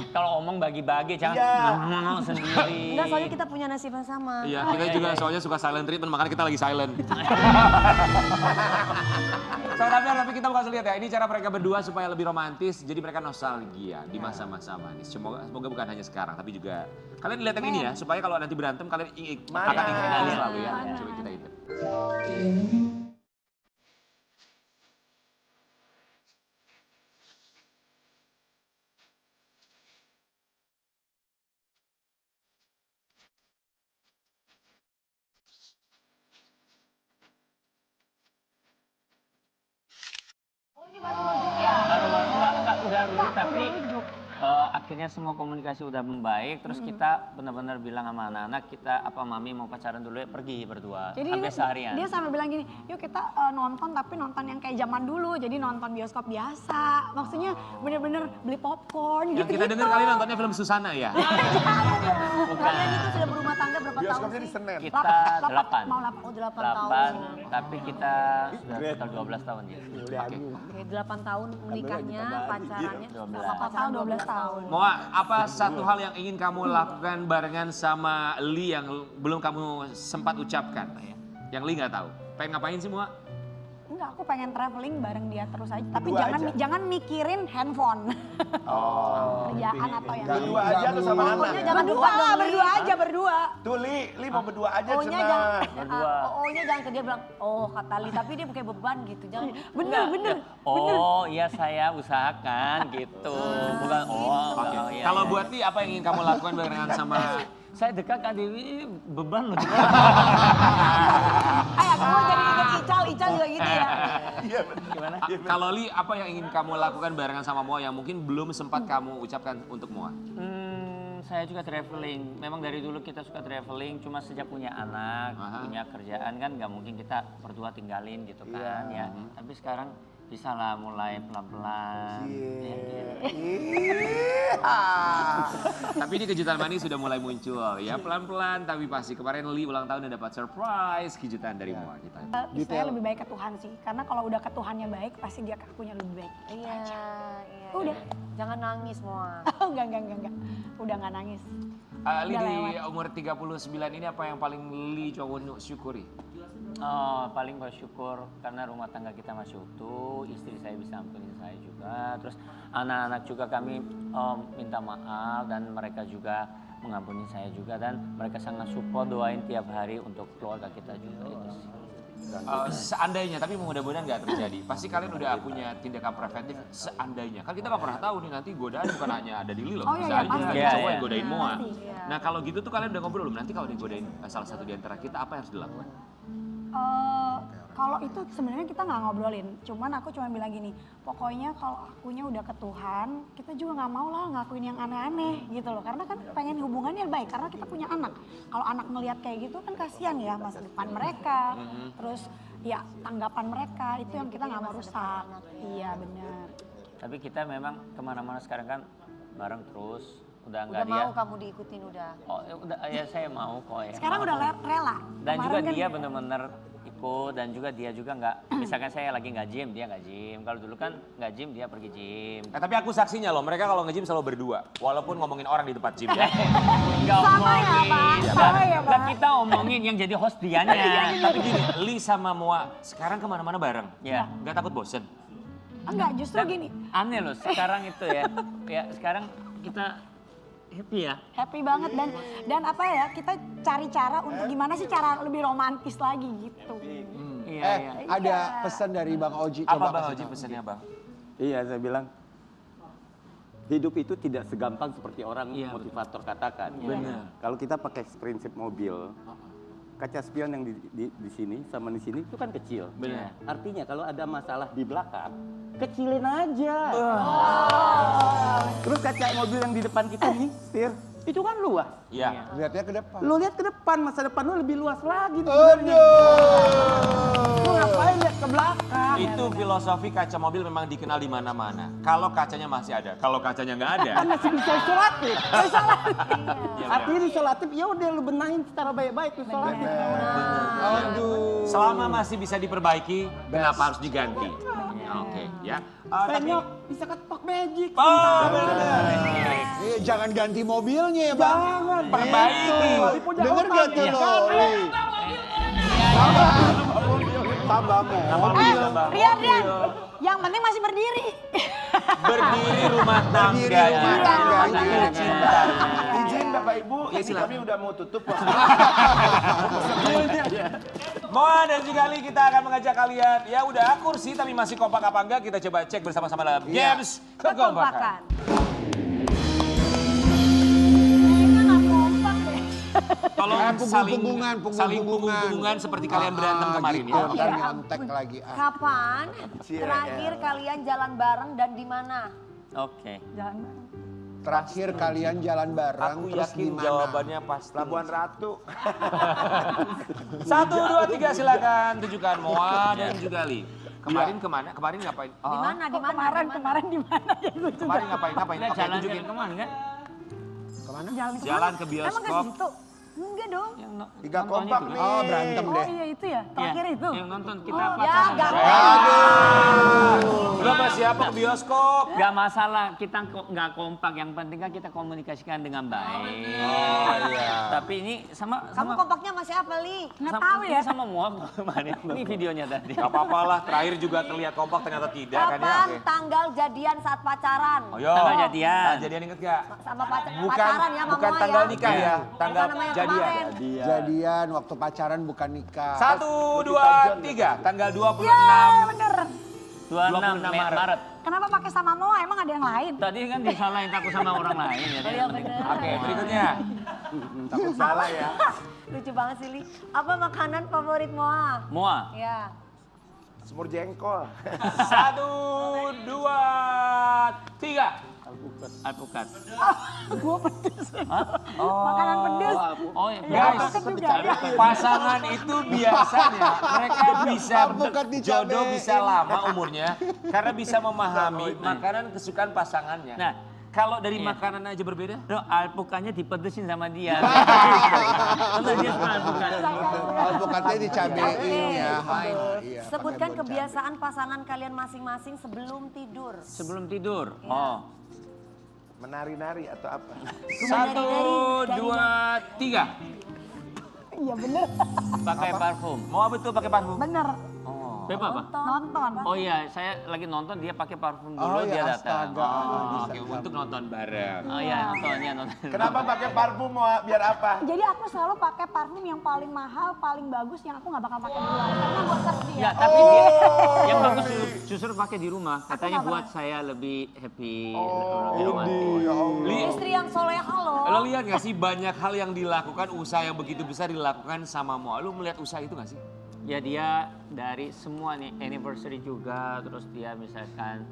Kalau ngomong bagi-bagi, jangan Iya. ngomong sendiri. Enggak, soalnya kita punya nasib yang sama. Iya, kita juga soalnya suka silent treatment, makanya kita lagi silent. Tapi kita bakal lihat ya, ini cara mereka berdua supaya lebih romantis, jadi mereka nostalgia di masa-masa manis. Semoga bukan hanya sekarang, tapi juga kalian lihat yang ini ya, supaya kalau nanti berantem kalian akan ingat selalu ya. Coba kita itu. Udah rujuk, tapi akhirnya semua komunikasi udah membaik. Terus kita benar-benar bilang sama anak-anak, kita mami mau pacaran dulu ya, pergi berdua. Jadi sampai seharian. dia sampai bilang gini, yuk kita nonton tapi nonton yang kayak zaman dulu. Jadi nonton bioskop biasa. Maksudnya bener-bener beli popcorn Yang gitu-gitu. kita dengar kali nontonnya film Susana ya. Kalian itu sudah berumah tangga berapa tahun Bioskopnya di sih? Senen. Kita 8. Mau 8. Oh 8 tahun. 8, tapi kita sudah total 12 tahun ya. Oke 8 tahun menikahnya, pacarannya. 12. Pacaran 12 tahun. Moa, apa satu hal yang ingin kamu lakukan barengan sama Lee yang belum kamu sempat ucapkan? Yang Lee nggak tahu. Pengen ngapain sih Moa? Enggak, aku pengen traveling bareng dia terus aja. Tapi Berdua jangan aja? jangan mikirin handphone. Kerjaan atau yang Berdua aja tuh sama anak. Pokoknya jangan berdua, lupa dong, berdua aja berdua. Tuh Li mau berdua aja O-nya cenah. jangan, Berdua. O-nya jangan ke dia bilang, oh kata Li, tapi dia kayak beban gitu. Jangan. Bener. Oh iya saya usahakan gitu. Bukan Oke. iya. Kalau buat Lee, apa yang ingin kamu lakukan barengan sama Saya dekat Kak Dewi beban loh. Kamu jadi inget Ical juga gitu ya. Gimana? Kalau Li, apa yang ingin kamu lakukan barengan sama Moa yang mungkin belum sempat kamu ucapkan untuk Moa? Saya juga traveling. Memang dari dulu kita suka traveling, cuma sejak punya anak, punya kerjaan kan nggak mungkin kita berdua tinggalin gitu kan ya. Tapi sekarang bisa lah mulai pelan-pelan. Ya, gitu. Tapi ini kejutan manis sudah mulai muncul ya, pelan-pelan tapi pasti. Kemarin Li ulang tahun dan dapat surprise kejutan dari Moa kita. Saya lebih baik ke Tuhan sih, karena kalau udah ke Tuhannya baik, pasti dia ke akunya lebih baik. Iya. Udah. Jangan nangis semua. Enggak. Udah nggak nangis. Li di umur 39 ini apa yang paling Li coba syukuri? Paling bersyukur karena rumah tangga kita masih utuh, istri saya bisa ampunin saya juga, terus anak-anak juga kami minta maaf dan mereka juga mengampuni saya juga dan mereka sangat support, doain tiap hari untuk keluarga kita juga itu sih. Seandainya, tapi mudah-mudahan nggak terjadi. Pasti kalian udah punya tindakan preventif seandainya. Kan kita nggak pernah tahu nih nanti godaan bukan hanya ada di Li loh, bisa aja cowok yang godain Moa. Nah kalau gitu tuh kalian udah ngobrol belum? Nanti kalau digodain salah satu di antara kita, apa yang harus dilakukan? Kalau itu sebenarnya kita nggak ngobrolin, cuman aku cuma bilang gini, pokoknya kalau akunya udah ke Tuhan, kita juga nggak mau lah ngakuin yang aneh-aneh gitu loh, karena kan pengen hubungannya baik, karena kita punya anak. Kalau anak ngelihat kayak gitu kan kasihan ya masa depan mereka, terus ya tanggapan mereka itu yang kita nggak mau rusak. Iya benar. Tapi kita memang kemana-mana sekarang kan bareng terus. Udah mau kamu diikutin udah. Udah ya saya mau kok ya. Sekarang udah rela. Dan juga dia benar-benar ikut dan juga dia juga nggak, misalkan saya lagi nggak gym, dia nggak gym. Kalau dulu kan nggak gym, dia pergi gym. Tapi aku saksinya loh, mereka kalau nge-gym selalu berdua. Walaupun ngomongin orang di tempat gym ya. Nggak omongin. Sama ya Pak. Kita omongin yang jadi host dianya. Tapi gini, Li sama Moa sekarang kemana-mana bareng. Ya. Nggak takut bosen? Enggak, justru gini. Aneh loh sekarang itu ya. Ya sekarang kita happy ya. Happy banget dan apa ya, kita cari cara untuk gimana sih cara lebih romantis lagi gitu. Iya. Ada pesan dari Bang Oji. Apa Bang Oji pesannya Bang? Iya, saya bilang hidup itu tidak segampang seperti orang motivator katakan. Benar. Kalau kita pakai prinsip mobil, kaca spion yang di sini sama di sini itu kan kecil. Benar. Artinya kalau ada masalah di belakang, kecilin aja. Terus kaca mobil yang di depan kita nih, setir, itu kan luas. Iya. Lihatnya ke depan. Lu lihat ke depan, masa depan lu lebih luas lagi sebenarnya. Lu ngapain lihat ke belakang? Itu filosofi kaca mobil memang dikenal di mana-mana. Kalau kacanya masih ada, kalau kacanya nggak ada. Kan masih bisa isolatif. Artinya isolatif, ya udah lu benahin secara baik-baik isolatif. Aduh. Selama masih bisa diperbaiki, kenapa harus diganti? Oke, ya. Penyok, bisa ketok magic. Jangan ganti mobilnya ya Bang. Jangan. Perbaiki. Dengar gak tuh lo? Tambah mobil. Rian, yang penting masih berdiri. Berdiri rumah tangga. Izin Bapak Ibu, ini kami udah mau tutup. Moa dan juga Li, kita akan mengajak kalian. Ya udah kursi tapi masih kompak apa enggak, kita coba cek bersama-sama dalam games kekompakan. Tolong saling punggung-punggungan seperti kalian berantem kemarin ya. Ntar nyontek lagi. Kapan terakhir kalian jalan bareng dan di mana? Oke. Jalan bareng. Terakhir kalian jalan bareng Aku terus yakin di mana? jawabannya pasti. Labuan Ratu. 1, 2, 3 silakan tunjukkan Moa dan juga Li. Kemarin kemana? Kemarin ngapain? Di mana? Di mana? Kemarin di mana ya gue juga. Kemarin ngapain? Kita Oke, jalan tunjukin. kemana kan? Jalan Jalan ke Emang bioskop. ke situ? Enggak dong. Yang Tiga nontonnya kompak itu. nih. Oh berantem Oh deh. iya itu ya, terakhir itu. Yang nonton kita Ya, pacaran. gak Belum siapa ke bioskop. Gak masalah, kita nggak kompak. Yang penting kan kita komunikasikan dengan baik. Oh iya. Tapi ini sama Kamu kompaknya masih apa, Li? Nggak tahu ya. Sama Moa kemarin. Ini videonya tadi. Gak apa-apa lah, terakhir juga terlihat kompak ternyata tidak kan ya. Kapan Oke. tanggal jadian saat pacaran? Oh yo. Tanggal jadian. Nah, jadian inget gak? Sama pacaran ya, sama Bukan Moa tanggal ya? nikah ya, tanggal Bukan sama yang jadian. kemarin. Jadian waktu pacaran bukan nikah. 1, 2, 3, tanggal 26. Bener. 26 Maret. Kenapa pakai sama Moa? Emang ada yang lain? Tadi kan disalahin aku sama orang lain ya. Oh iya bener. Oke, berikutnya. Takut salah ya. Lucu banget sih, Li. Apa makanan favorit Moa? Moa. Ya. Semur jengkol. 1, 2, 3. Alpukat. Gue pedes. Oh. Makanan pedes. Oh, ya. Guys, Alpukat juga ada. pasangan itu biasanya mereka bisa Alpukat dicabe. jodoh bisa lama umurnya karena bisa memahami makanan kesukaan pasangannya. Nah, kalau dari iya. makanan aja berbeda? Bro, alpukatnya dipedesin sama dia. Karena dia suka alpukat. Alpukatnya dicabein ya. Iya, Sebutkan pakai kebiasaan pasangan kalian masing-masing sebelum tidur. Sebelum tidur. Iya. Oh. Menari-nari atau apa? 1, 2, 3. Iya bener. Pakai parfum. Mau betul pakai parfum? Bener. Oh. Beba apa? Nonton. Oh iya, saya lagi nonton dia pakai parfum dulu Oh dia ya datang. astaga. Oke, untuk nonton bareng. Oh iya, nonton. Kenapa pakai parfum Moa? Biar apa? Jadi aku selalu pakai parfum yang paling mahal, paling bagus yang aku nggak bakal pakai di luar. Karena buat dia. Ya, tapi dia yang bagus justru pakai di rumah. Katanya nggak buat saya lebih happy. Istri yang soleha loh. Lo lihat gak sih banyak hal yang dilakukan, usaha yang begitu besar dilakukan sama Moa. Lo melihat usaha itu gak sih? Ya dia dari semua nih anniversary juga, terus dia misalkan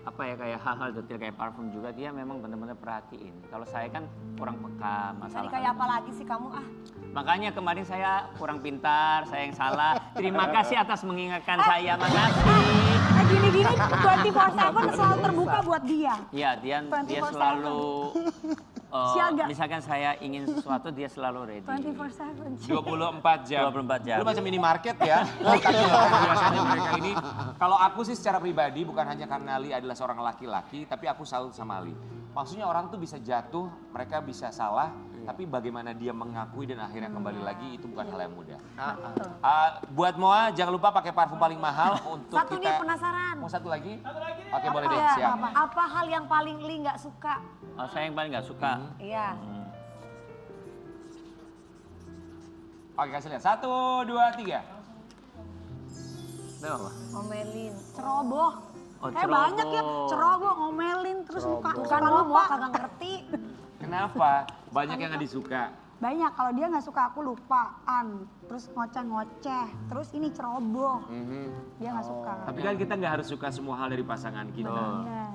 apa ya kayak hal-hal detail kayak parfum juga dia memang benar-benar perhatiin. Kalau saya kan kurang peka masalah. Jadi kayak apa lagi sih kamu ah? Makanya kemarin saya kurang pintar, saya yang salah. Terima kasih atas mengingatkan saya, makasih. Gini-gini 24/7 selalu terbuka buat dia. Iya, dia 24/7. selalu Siaga. misalkan saya ingin sesuatu dia selalu ready. 24/7. 24 jam. 24 jam. Lu macam minimarket ya. Biasanya mereka ini. Kalau aku sih secara pribadi bukan hanya karena Ali adalah seorang laki-laki, tapi aku salut sama Ali. Maksudnya orang tuh bisa jatuh, mereka bisa salah, tapi bagaimana dia mengakui dan akhirnya kembali lagi itu bukan hal yang mudah. Buat Moa jangan lupa pakai parfum paling mahal untuk Satu kita. nih penasaran. Mau satu lagi? Oke boleh deh, Iya, siap. apa hal yang paling Li nggak suka? Oh, saya yang paling nggak suka. Iya. Oke kasih lihat, 1, 2, 3. Itu apa? Ngomelin. Ceroboh. Oh, Banyak ya ceroboh, ngomelin, terus Bukan suka lu mau lupa. kagak ngerti. Kenapa? Banyak yang nggak disuka. Banyak, kalau dia nggak suka aku lupaan, terus ngoceh-ngoceh, terus ini ceroboh. Dia nggak suka. Tapi kan kita nggak harus suka semua hal dari pasangan kita.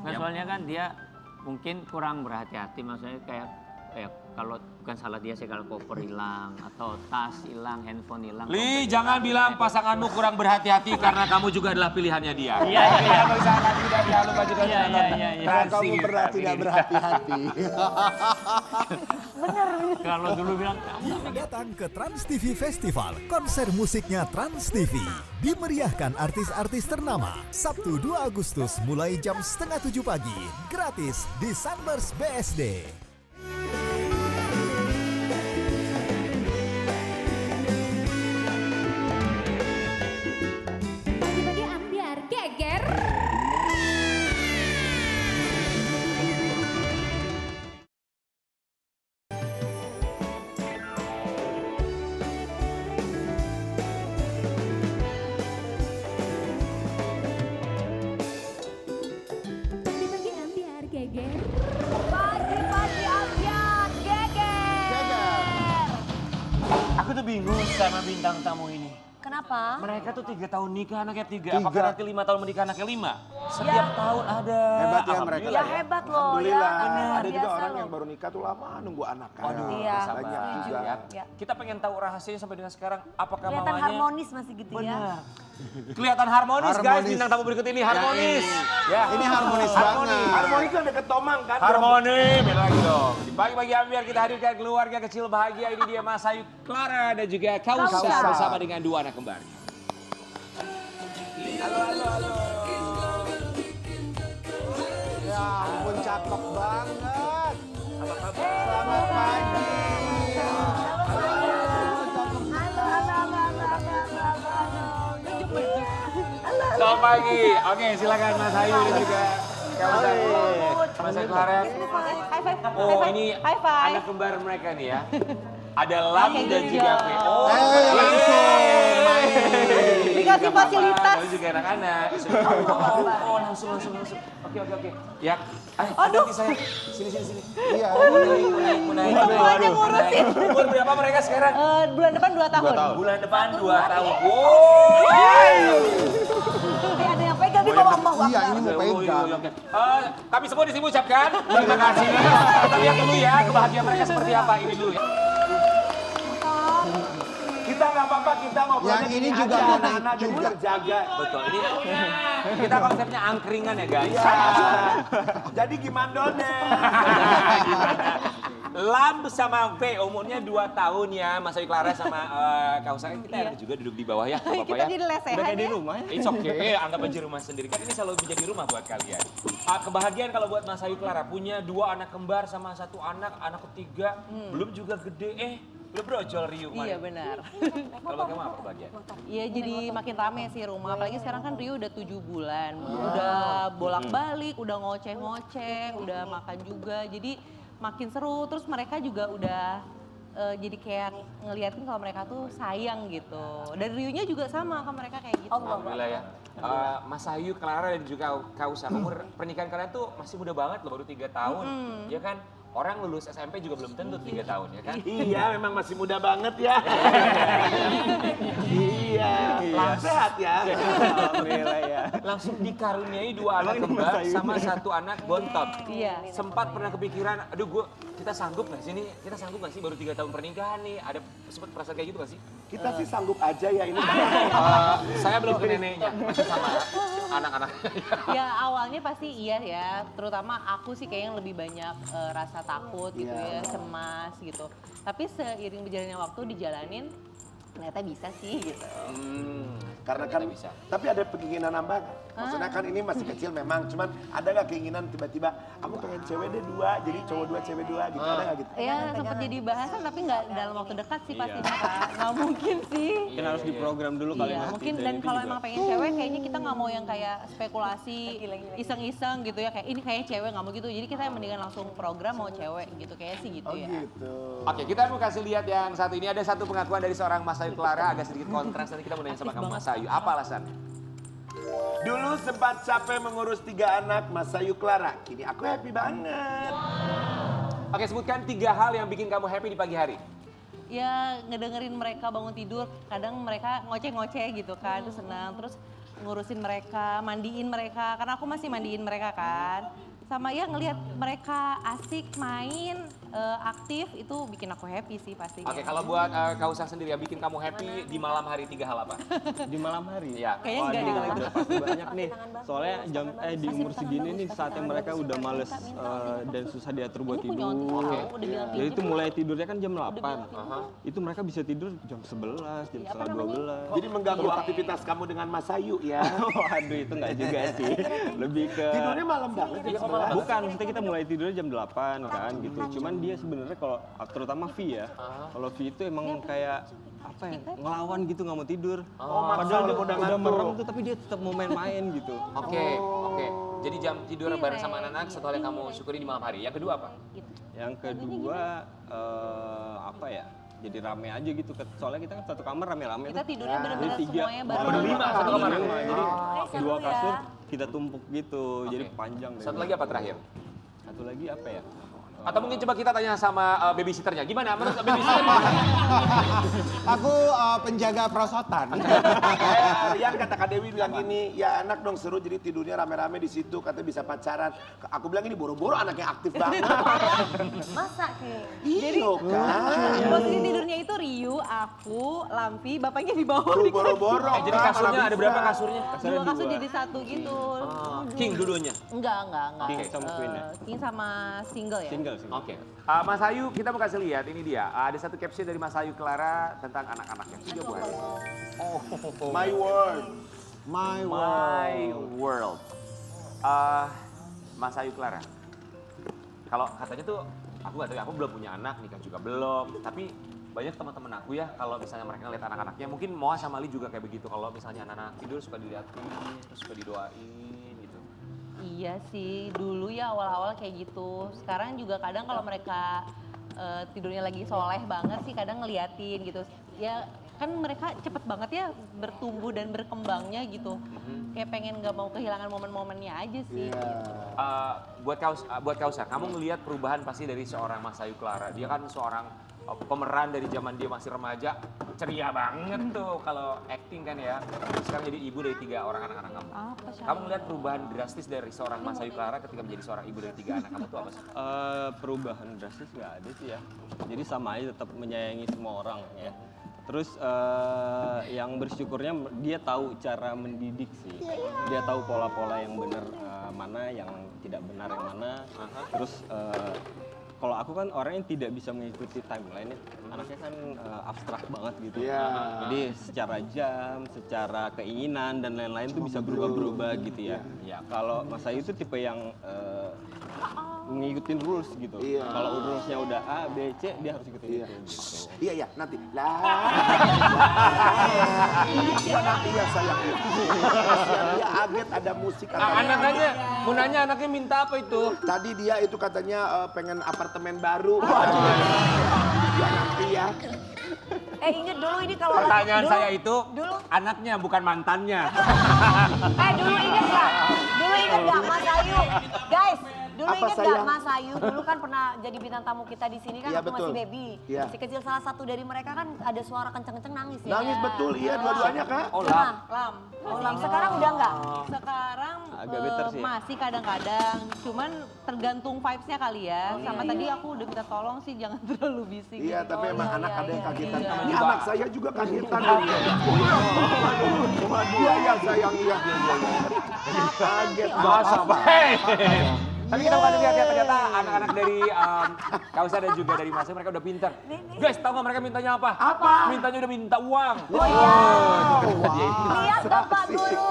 Nah, soalnya kan dia mungkin kurang berhati-hati, maksudnya kayak kalau bukan salah dia sih kalau koper hilang atau tas hilang, handphone hilang. Li, jangan bilang pasanganmu kurang berhati-hati karena kamu juga adalah pilihannya dia. Iya. Bersama tidak jangan lupa juga Iya. Kalau kamu tidak berhati-hati. Bener. Kalau dulu bilang Datang ke Trans TV Festival, konser musiknya Trans TV. Dimeriahkan artis-artis ternama. Sabtu 2 Agustus mulai jam 6:30 pagi. Gratis di Sunburst BSD. Bagi-bagi ambiar geger. Bagi-bagi ambiar geger. Pagi-pagi ambiar geger. Aku tuh bingung sama bintang tamu ini. Kenapa? Mereka tuh 3 tahun nikah, anaknya 3. Apakah nanti 5 tahun menikah, anaknya 5? Setiap tahun ada. Hebat ya mereka. Alhamdulillah Ya hebat loh ya. Alhamdulillah. Luar Ada juga biasa orang loh. yang baru nikah tuh lama nunggu anak kan. Waduh, Iya, sabar. banyak juga. Ya. Kita pengen tahu rahasianya sampai dengan sekarang. Apakah Kelihatan mawanya? harmonis masih gitu ya. Benar. Kelihatan harmonis, guys. Harmonis. Bintang tamu berikut ini harmonis. Ya. Ini harmonis banget. Harmoni kan deket Tomang kan. Harmoni, beda lagi dong. Di pagi-pagi ambiar kita hadirkan keluarga kecil bahagia. Ini dia Mas Ayu Clara dan juga Kausa bersama dengan 2 anak kembar. Ya ampun cakep banget. Selamat pagi. Selamat pagi. Oke, silakan Mas Ayu dan juga Kausa. Mas Ayu Clara. Oh, ini anak kembar mereka nih ya. Ada Lam dan juga V. Oh, langsung main. Dikasih fasilitas. Kamu juga anak-anak. Oh, langsung. Oke. Ya, aduh. Saya. Sini. Iya. Mau naik. Kamu aja ngurusin. Umur berapa mereka sekarang? Bulan depan 2 tahun. Bulan depan 2 tahun. Wow. Ada yang pegang di bawah. Iya, ini mau pegang. Kami semua di sini ucapkan terima kasih. Kita lihat dulu ya kebahagiaan mereka seperti apa ini dulu ya. Kita nggak apa-apa, kita ngobrolnya Yang ini gini juga aja, mau naik anak-anak jadi juga. terjaga. Betul, ini kita konsepnya angkringan ya guys. Iya. Jadi gimana done? Lam sama V umurnya 2 tahun ya, Mas Ayu Clara sama Kak Usa. Kita enak juga duduk di bawah ya, Bapak Kita ya. jadi lesehan Udah kayak di ya. rumah ya. It's okay, anggap aja rumah sendiri. Kan ini selalu menjadi rumah buat kalian. Kebahagiaan kalau buat Mas Ayu Clara punya 2 anak kembar sama 1 anak ketiga, belum juga gede belum brojol Rio kemarin. Iya benar. Kalau bagaimana apa kebahagiaan? Iya jadi makin rame sih rumah. Apalagi sekarang kan Rio udah 7 bulan. Udah bolak-balik, udah ngoceh-ngoceh, udah makan juga. Jadi makin seru. Terus mereka juga udah jadi kayak ngeliatin kalau mereka tuh sayang gitu. Dan Rio-nya juga sama ke mereka kayak gitu. Alhamdulillah ya. Mas Ayu, Clara dan juga Kausa, umur pernikahan kalian tuh masih muda banget loh, baru 3 tahun. Ya kan? Orang lulus SMP juga belum tentu 3 tahun ya kan? Iya, memang masih muda banget ya. Iya, sehat ya. Alhamdulillah ya. Langsung dikaruniai 2 anak kembar sama 1 anak bontot. Iya. Sempat pernah kepikiran, aduh kita sanggup nggak sih nih? Kita sanggup nggak sih baru 3 tahun pernikahan nih? Ada sempat perasaan kayak gitu nggak sih? Kita sih sanggup aja ya ini. Saya belum ke neneknya, masih sama anak-anak. Ya awalnya pasti iya ya. Terutama aku sih kayaknya lebih banyak rasa takut gitu ya, cemas gitu. Tapi seiring berjalannya waktu dijalanin, ternyata bisa sih gitu. Karena kan bisa. Tapi ada keinginan nambah kan? Maksudnya kan ini masih kecil memang, cuman ada nggak keinginan tiba-tiba kamu pengen cewek deh 2, jadi cowok 2, cewek 2 gitu, ada nggak gitu? Ya sempat jadi bahasan tapi nggak dalam waktu dekat sih pastinya Kak. Nggak mungkin sih. Mungkin harus diprogram dulu kali Iya, nanti. mungkin dan kalau emang pengen cewek kayaknya kita nggak mau yang kayak spekulasi iseng-iseng gitu ya kayak ini kayaknya cewek nggak mau gitu. Jadi kita yang mendingan langsung program mau cewek gitu kayak sih gitu ya. Gitu. Oke, kita mau kasih lihat yang satu ini. Ada satu pengakuan dari seorang Mas Ayu Clara, agak sedikit kontras. Nanti kita mau nanya sama kamu Mas Ayu. Apa alasannya? Dulu sempat capek mengurus 3 anak Mas Ayu Clara. Kini aku happy banget. Oke, sebutkan 3 hal yang bikin kamu happy di pagi hari. Ya ngedengerin mereka bangun tidur, kadang mereka ngoceh-ngoceh gitu kan, terus senang, terus ngurusin mereka, mandiin mereka, karena aku masih mandiin mereka kan. Sama ya ngelihat mereka asik main, aktif, itu bikin aku happy sih pastinya. Oke, kalau buat Kausa sendiri yang bikin kamu happy di malam hari 3 hal apa? Di malam hari? Iya. Kayaknya enggak deh kalau itu. Pasti banyak nih. Soalnya di umur segini nih saatnya mereka udah males dan susah diatur buat tidur. Jadi itu mulai tidurnya kan jam 8. Itu mereka bisa tidur jam 11, jam setengah 12. Jadi mengganggu aktivitas kamu dengan Mas Ayu ya? Waduh itu enggak juga sih. Lebih ke... Tidurnya malam banget ya? Bukan, maksudnya kita mulai tidurnya jam 8 kan gitu. Cuman dia sebenarnya kalau terutama V ya. Kalau V itu emang kayak apa ya, ngelawan gitu nggak mau tidur. Padahal dia udah merem tuh tapi dia tetap mau main-main gitu. Oke. Jadi jam tidur bareng sama anak-anak satu hal yang kamu syukuri di malam hari. Yang kedua apa? Yang kedua apa ya? Jadi rame aja gitu. Soalnya kita kan satu kamar rame-rame. Kita tidurnya bener-bener Jadi 3, semuanya bareng. Berlima satu kamar. Jadi seru 2 kasur ya. kita tumpuk gitu. Jadi panjang. Satu lagi apa terakhir? Satu lagi apa ya? Atau mungkin coba kita tanya sama babysitternya. Gimana menurut babysitter? Aku penjaga perosotan. Rian kata Kak Dewi bilang gini, ya anak dong seru jadi tidurnya rame-rame di situ, katanya bisa pacaran. Aku bilang ini boro-boro anaknya aktif banget. Masa kayak? Iya kan? Posisi tidurnya itu Rio, aku, Lampi, bapaknya di bawah. Boro-boro. Jadi kasurnya ada berapa kasurnya? 2 kasur jadi 1 gitu. King dulunya? Enggak. King sama queen ya? King sama single ya? Single. Oke. Mas Ayu, kita mau kasih lihat ini dia. Ada satu caption dari Mas Ayu Clara tentang anak-anaknya. 3 buah. My world. My My world. world. Mas Ayu Clara. Kalau katanya tuh, aku gak tahu ya, aku belum punya anak, nikah juga belum. Tapi banyak teman-teman aku ya, kalau misalnya mereka ngeliat anak-anaknya, mungkin Moa sama Ali juga kayak begitu. Kalau misalnya anak-anak tidur suka dilihatin, terus suka didoain gitu. Iya sih, dulu ya awal-awal kayak gitu. Sekarang juga kadang kalau mereka tidurnya lagi soleh banget sih kadang ngeliatin gitu. Ya kan mereka cepet banget ya bertumbuh dan berkembangnya gitu. Kayak pengen nggak mau kehilangan momen-momennya aja sih. Gitu. Buat Kausar, kamu ngelihat perubahan pasti dari seorang Mas Ayu Clara. Dia kan seorang pemeran dari zaman dia masih remaja, ceria banget tuh kalau acting kan ya. Sekarang jadi ibu dari 3 orang anak-anak kamu. Kamu ngelihat perubahan drastis dari seorang Mas Ayu Clara ketika menjadi seorang ibu dari 3 anak kamu tuh apa sih? Perubahan drastis nggak ada sih ya. Jadi sama aja tetap menyayangi semua orang ya. Terus yang bersyukurnya dia tahu cara mendidik sih. Dia tahu pola-pola yang benar mana, yang tidak benar yang mana. Terus kalau aku kan orang yang tidak bisa mengikuti timeline, anaknya kan abstrak banget gitu. Jadi secara jam, secara keinginan dan lain-lain tuh bisa berubah-berubah gitu ya. Kalau Mas Ayu itu tipe yang ngikutin rules gitu. Kalau rulesnya udah A, B, C, dia harus ikutin itu. Gitu. Iya, nanti. Nanti ya sayang. Dia Aget ada musik. Anaknya, Munanya anaknya minta apa itu? Tadi dia itu katanya pengen apartemen baru. Ya nanti ya. Ingat dulu ini kalau Pertanyaan dulu, saya itu, dulu anaknya bukan mantannya. dulu ingat nggak Mas Ayu? Guys, dulu ingat nggak Mas Ayu? Dulu kan pernah jadi bintang tamu kita di sini kan waktu masih baby. Masih kecil, salah satu dari mereka kan ada suara kenceng-kenceng nangis ya. Nangis betul, iya dua-duanya Kak. Lam. Sekarang udah nggak? Sekarang agak better sih. Masih kadang-kadang, cuman tergantung vibes-nya kali ya. Sama tadi aku udah minta tolong sih jangan terlalu bising. Iya, tapi emang anak ada yang kagetan. Iya. Ini anak saya juga kagetan. Iya sayang, iya. Kaget. Masa baik. Tapi kita bukan lihat ternyata anak-anak dari Kausar dan juga dari Mas Ayu mereka udah pintar. Guys, tahu nggak mereka mintanya apa? Apa? Mintanya udah minta uang. Oh iya. Lihat Bapak Guru.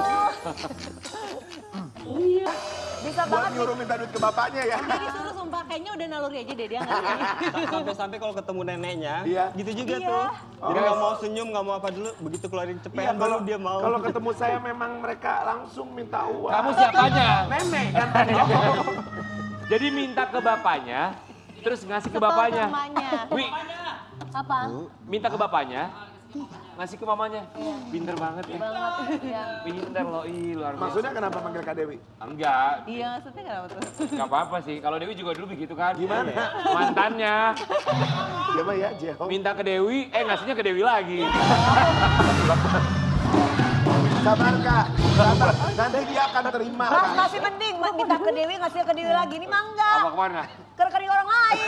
Bisa Buat banget nyuruh minta duit ke bapaknya ya. Udah disuruh sumpah, kayaknya udah naluri aja deh dia nggak ngerti. Sampai-sampai kalau ketemu neneknya, gitu juga Iya. tuh. Jadi nggak mau senyum, nggak mau apa dulu, begitu keluarin cepean baru dia mau. Kalau ketemu saya memang mereka langsung minta uang. Kamu siapanya? Nenek kan tadi. Jadi minta ke bapaknya, terus ngasih ke bapaknya. Wi, Apa? minta ke bapaknya, ngasih ke mamanya. Pinter banget ya. Pinter loh, luar biasa. Maksudnya kenapa panggil Kak Dewi? Enggak, Iya, maksudnya kenapa tuh? enggak apa-apa sih. Kalau Dewi juga dulu begitu kan. Gimana? Mantannya. Gimana ya, Jeho? Minta ke Dewi, ngasihnya ke Dewi lagi. Sabar Kak, sabar. Nanti dia akan terima. Mas masih mending minta ke Dewi, ngasih ke Dewi lagi. Ini mah enggak. Apa kemana? Ke rekening orang lain.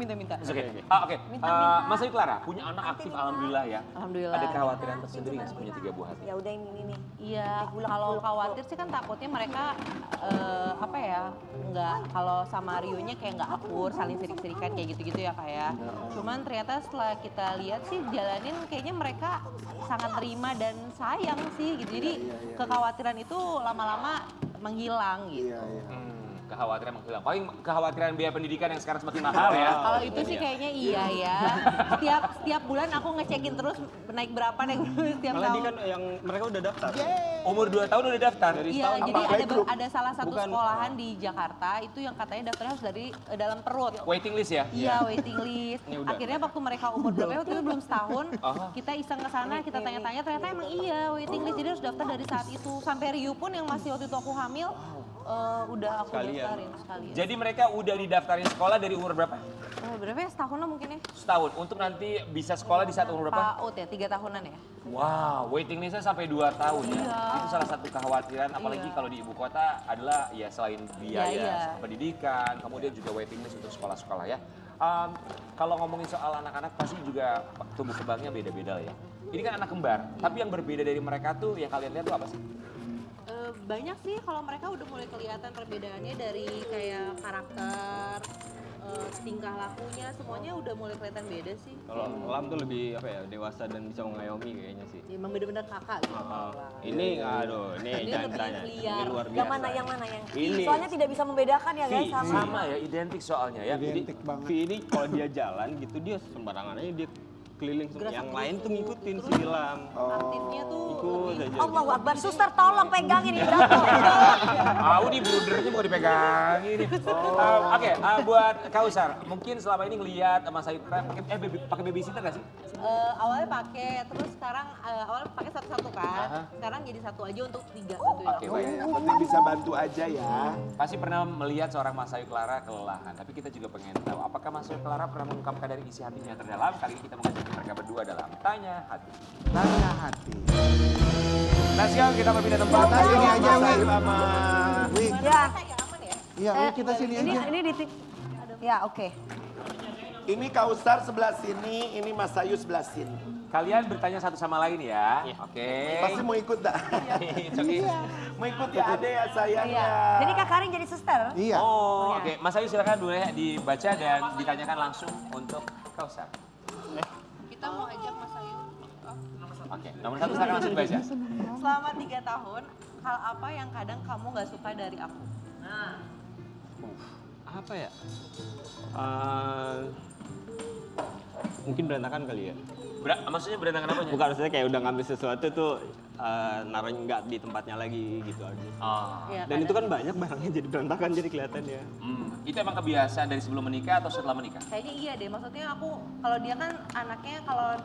Minta. Oke. Mas Ayu Clara punya anak aktif alhamdulillah ya. Alhamdulillah. Ada kekhawatiran tersendiri nggak sih punya 3 buah hati? Ya udah ini nih. Iya, kalau khawatir sih kan takutnya mereka apa ya, nggak kalau sama Rio-nya kayak nggak akur, saling sirik-sirikan kayak gitu-gitu ya kayak. Cuman ternyata setelah kita lihat sih jalanin kayaknya mereka sangat terima dan sayang sih gitu. Jadi kekhawatiran itu lama-lama menghilang gitu. Kekhawatiran menghilang. Paling kekhawatiran biaya pendidikan yang sekarang semakin mahal ya. Kalau itu sih kayaknya iya ya. Setiap bulan aku ngecekin terus naik berapa naik setiap Malah tahun. dia kan yang mereka udah daftar. Umur 2 tahun udah daftar. Iya, jadi ada salah satu sekolahan di Jakarta itu yang katanya daftarnya harus dari dalam perut. Waiting list ya? Iya, waiting list. Akhirnya waktu mereka umur berapa waktu itu belum setahun, kita iseng ke sana, kita tanya-tanya ternyata emang iya waiting list. Jadi harus daftar dari saat itu. Sampai Rio pun yang masih waktu itu aku hamil udah aku daftarin sekalian. Jadi mereka udah didaftarin sekolah dari umur berapa? Berapa ya? Setahun lah mungkin ya. Setahun. Untuk nanti bisa sekolah di saat umur berapa? PAUD ya, 3 tahunan ya. Wow, waiting listnya sampai 2 tahun ya. Iya. Itu salah satu kekhawatiran, apalagi kalau di ibu kota adalah ya selain biaya pendidikan, kemudian juga waiting list untuk sekolah-sekolah ya. Kalau ngomongin soal anak-anak pasti juga tumbuh kembangnya beda-beda ya. Ini kan anak kembar, tapi yang berbeda dari mereka tuh yang kalian lihat tuh apa sih? Banyak sih kalau mereka udah mulai kelihatan perbedaannya dari kayak karakter, tingkah lakunya, semuanya udah mulai kelihatan beda sih. Kalau Lam tuh lebih apa ya, dewasa dan bisa mengayomi kayaknya sih. Emang bener-bener kakak gitu. Ini aduh, ini jangan tanya. Ini luar biasa. Yang mana yang? Ini. Soalnya tidak bisa membedakan ya guys Sama ya, identik soalnya ya. Identik banget. Vi ini kalau dia jalan gitu dia sembarangan aja dia keliling semua. Yang lain tuh ngikutin si Ilham. Aktifnya tuh Ikut aja. Allahu Akbar, suster tolong pegangin ini jatuh. Ini brudernya mau dipegangin. Oke, buat Kausar, mungkin selama ini ngelihat Mas Ayu pakai babysitter nggak sih? Awalnya pakai, terus sekarang awalnya pakai satu-satu kan. Sekarang jadi satu aja untuk 3 satuin aku. Oke, yang penting bisa bantu aja ya. Pasti pernah melihat seorang Mas Ayu Clara kelelahan, tapi kita juga pengen tahu apakah Mas Ayu Clara pernah mengungkapkan dari isi hatinya terdalam. Kali ini kita mengajak mereka berdua dalam Tanya Hati. Tanya Hati. Nah sekarang kita berpindah tempat. Kita sini aja, Mas Ayu Wi. sama Wi. Ya. Iya, Wi, kita sini aja. Ini di ya oke. ini Kausar sebelah sini, ini Mas Ayu sebelah sini. Kalian bertanya satu sama lain ya. Oke. Pasti mau ikut dah. Mau ikut ya Ade ya sayang Iya. ya. Jadi Kak Karin jadi suster? Iya. Oh, oke. Mas Ayu silakan dulu ya dibaca dan ditanyakan langsung untuk Kausar. Kita mau ajak Mas Ayu. Oke, nomor 1 silakan langsung dibaca. Selama 3 tahun, hal apa yang kadang kamu gak suka dari aku? Apa ya? Mungkin berantakan kali ya. Maksudnya berantakan apanya? Bukan, maksudnya kayak udah ngambil sesuatu tuh naruh nggak di tempatnya lagi gitu aja. Ya, Dan itu kan banyak barangnya jadi berantakan jadi kelihatannya. Itu emang kebiasaan dari sebelum menikah atau setelah menikah? Kayaknya iya deh, maksudnya aku, kalau dia kan anaknya kalau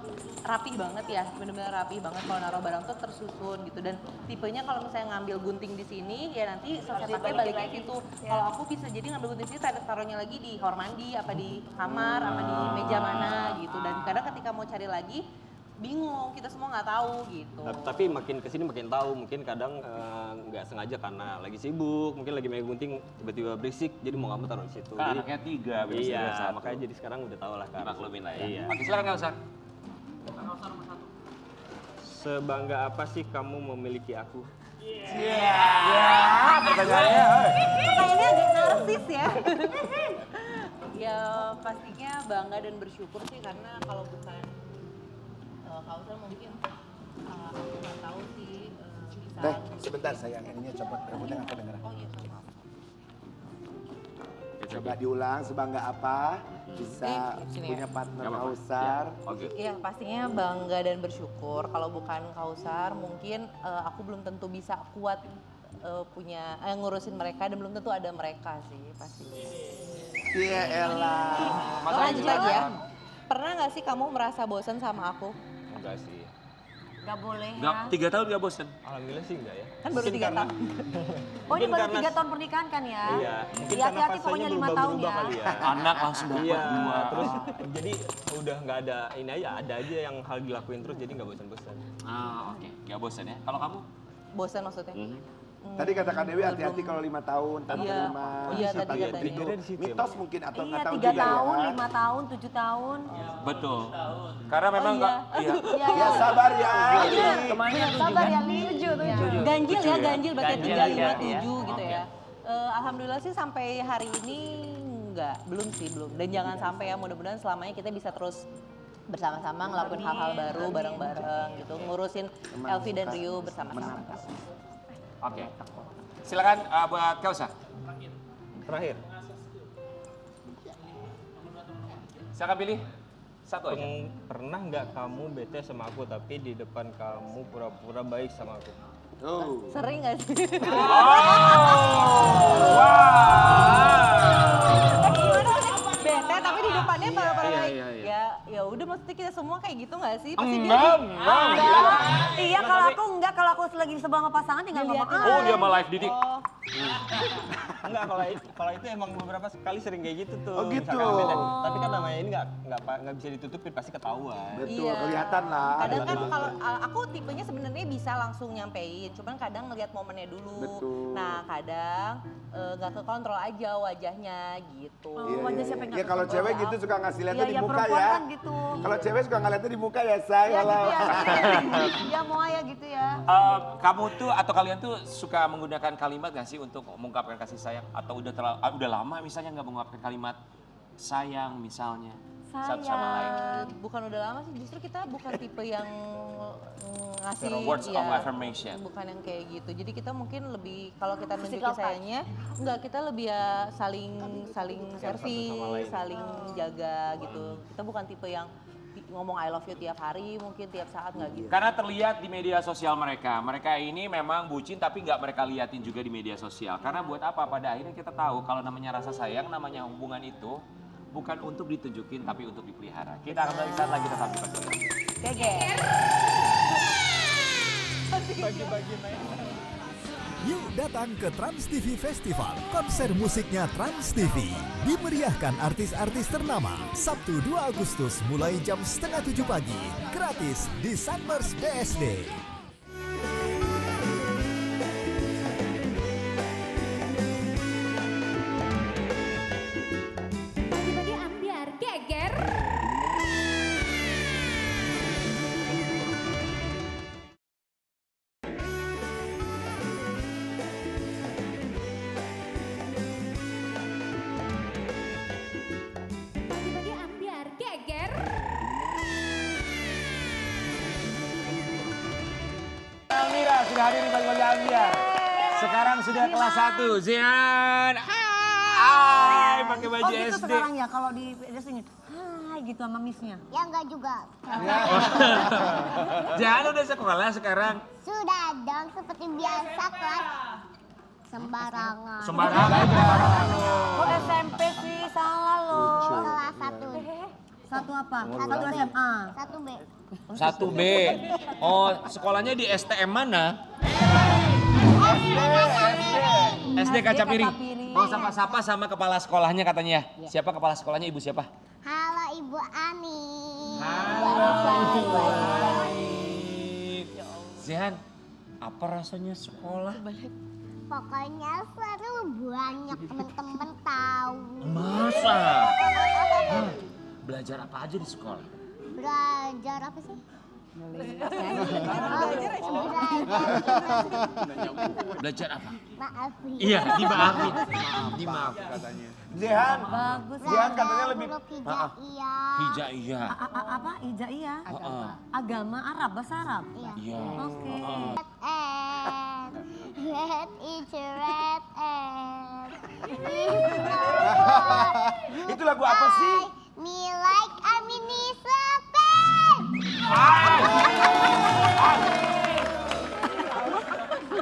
rapih banget ya, bener-bener rapih banget kalau naruh barang tuh tersusun gitu. Dan tipenya kalau misalnya ngambil gunting di sini, ya nanti selesai pakai balik ke situ. Kalau aku bisa jadi ngambil gunting di sini, taruhnya lagi di kamar mandi, apa di kamar, apa di meja mana gitu. Dan kadang ketika mau cari lagi, bingung, kita semua nggak tahu gitu. Tapi makin kesini makin tahu, mungkin kadang nggak sengaja karena lagi sibuk, mungkin lagi main gunting tiba-tiba berisik, jadi mau nggak mau taruh di situ. Kan Jadi- anaknya 3, Iya, makanya jadi sekarang udah tahu lah kan. Maklumin lah ya. Iya. Oke, silakan Kausar. Sebangga apa sih kamu memiliki aku? Pertanyaannya. Pertanyaannya agak narsis ya. Ya pastinya bangga dan bersyukur sih, karena kalau bukan Kausar mungkin aku nggak tahu sih bisa. Sebentar sayang, ininya copot rambutnya nggak kedengeran. Oh iya, sama. Coba diulang, sebangga apa bisa Sini punya ya. partner Nggak apa-apa. Kausar. Oke. Iya pastinya bangga dan bersyukur. Kalau bukan Kausar mungkin aku belum tentu bisa kuat punya ngurusin mereka, dan belum tentu ada mereka sih pasti. Iya elah. Lanjut lagi ya. Pernah nggak sih kamu merasa bosan sama aku? Enggak sih. Gak boleh Nggak, ya. 3 tahun gak bosen? Alhamdulillah sih enggak ya. Kan baru 3 tahun. Oh ini Mungkin baru karena- 3 tahun pernikahan kan ya? Iya, mungkin Iya, karena hati-hati fasenya pokoknya 5 tahun berubah-berubah ya. kali ya. Anak langsung dapat Iya, 2. terus jadi udah nggak ada ini aja, ada aja yang hal dilakuin terus jadi nggak bosan-bosan. Oke. Gak bosen ya. Kalau kamu? Bosan maksudnya? Tadi kata Kak Dewi hati-hati kalau 5 tahun, tante Iya. rumah. Iya, tadi Tapi katanya. itu mitos mungkin atau nggak Iya, tahu 3 juga tahun, ya. 5 tahun, 7 tahun. Betul. Karena memang iya. iya. Ya sabar ya. Bener, sabar ya, Li. Ganjil ya, ganjil berarti Ganjil 3, aja, 5, 7 ya. gitu ya. Alhamdulillah sih sampai hari ini belum sih. Dan jangan sampai ya, mudah-mudahan selamanya kita bisa terus bersama-sama ngelakuin hal-hal baru bareng-bareng gitu, ngurusin Elvi dan Rio bersama-sama. Oke. Silakan buat Kausar. Terakhir, Silakan pilih satu aja. pernah nggak kamu bete sama aku tapi di depan kamu pura-pura baik sama aku? Oh. Sering gak sih? Bete tapi di depannya para-para baik. Ya udah, maksudnya kita semua kayak gitu gak sih? Pasti Enggak. Iya, kalau aku enggak, kalau aku lagi sebelah sama pasangan tinggal ngomong. Oh, dia mau live didik. Enggak, kalau itu emang beberapa kali sering kayak gitu tuh. Oh, gitu. Misalkan bete. Tapi kan namanya ini nggak bisa ditutupin, pasti ketahuan. Betul, Iya. kelihatan lah. Kadang kan kalau aku tipenya sebenarnya bisa langsung nyampein, cuman kadang ngelihat momennya dulu. Betul. Nah kadang nggak kekontrol aja wajahnya gitu. Iya, wajah iya, siapa yang iya. Ya kalau nggak cewek tahu, gitu suka ngasih lihatnya Iya, di iya, muka perempuan ya. kan gitu. Kalau cewek suka ngeliatnya di muka ya say. Ya gitu ya. Alah. Ya mau ya gitu ya. Kamu tuh atau kalian tuh suka menggunakan kalimat gak sih untuk mengungkapkan kasih sayang? Atau udah lama misalnya nggak mengungkapkan kalimat sayang misalnya? Satu sama lain. Bukan udah lama sih, justru kita bukan tipe yang ngasih Words of affirmation. bukan yang kayak gitu. Jadi kita mungkin lebih, kalau kita nunjukin Physical touch. sayangnya, enggak, kita lebih ya saling Satu sama service, lain. saling jaga gitu. Kita bukan tipe yang ngomong I love you tiap hari, mungkin tiap saat nggak gitu. Karena terlihat di media sosial mereka. Mereka ini memang bucin tapi nggak mereka liatin juga di media sosial. Karena buat apa? Pada akhirnya kita tahu kalau namanya rasa sayang, namanya hubungan itu bukan untuk ditunjukin tapi untuk dipelihara. Kita akan balik saat lagi tetap di Pergaulan. Geger. Bagi-bagi main. Yuk datang ke Trans TV Festival. Konser musiknya Trans TV. Dimeriahkan artis-artis ternama. Sabtu 2 Agustus mulai jam 6:30 pagi. Gratis di Sunburst BSD. Bagi-bagi ambiar geger. Bagi-bagi ambiar geger. Almira sudah hadir di Bagi-Bagi Ambiar. Sekarang sudah kelas 1. Zian. Hai, pakai baju Oh gitu SD. sekarang ya kalau di sini. Hai gitu sama missnya. Ya enggak juga. Zian udah sekolah sekarang. Sudah dong seperti biasa kelas sembarangan. Sembarangan. Kok SMP sih salah loh. Kelas 1. Satu apa? Satu SMA. 1B. 1B. Oh, sekolahnya di STM mana? SD Kaca Piring. Oh, sapa-sapa sama kepala sekolahnya katanya. Siapa kepala sekolahnya? Ibu siapa? Halo Ibu Ani. Zian, apa rasanya sekolah? Pokoknya seru, banyak temen-temen tahu. Masa? Belajar apa aja di sekolah? Belajar apa sih? Belajar apa? Maafin. Iya, dimaafin. Dimaafin katanya. Zihan. Bagus. Zihan katanya lebih Hijaiyah. Apa? Hijaiyah? Heeh. Agama Arab, bahasa Arab? Iya. Oke. Red is red and Itu lagu apa sih? Me like a mini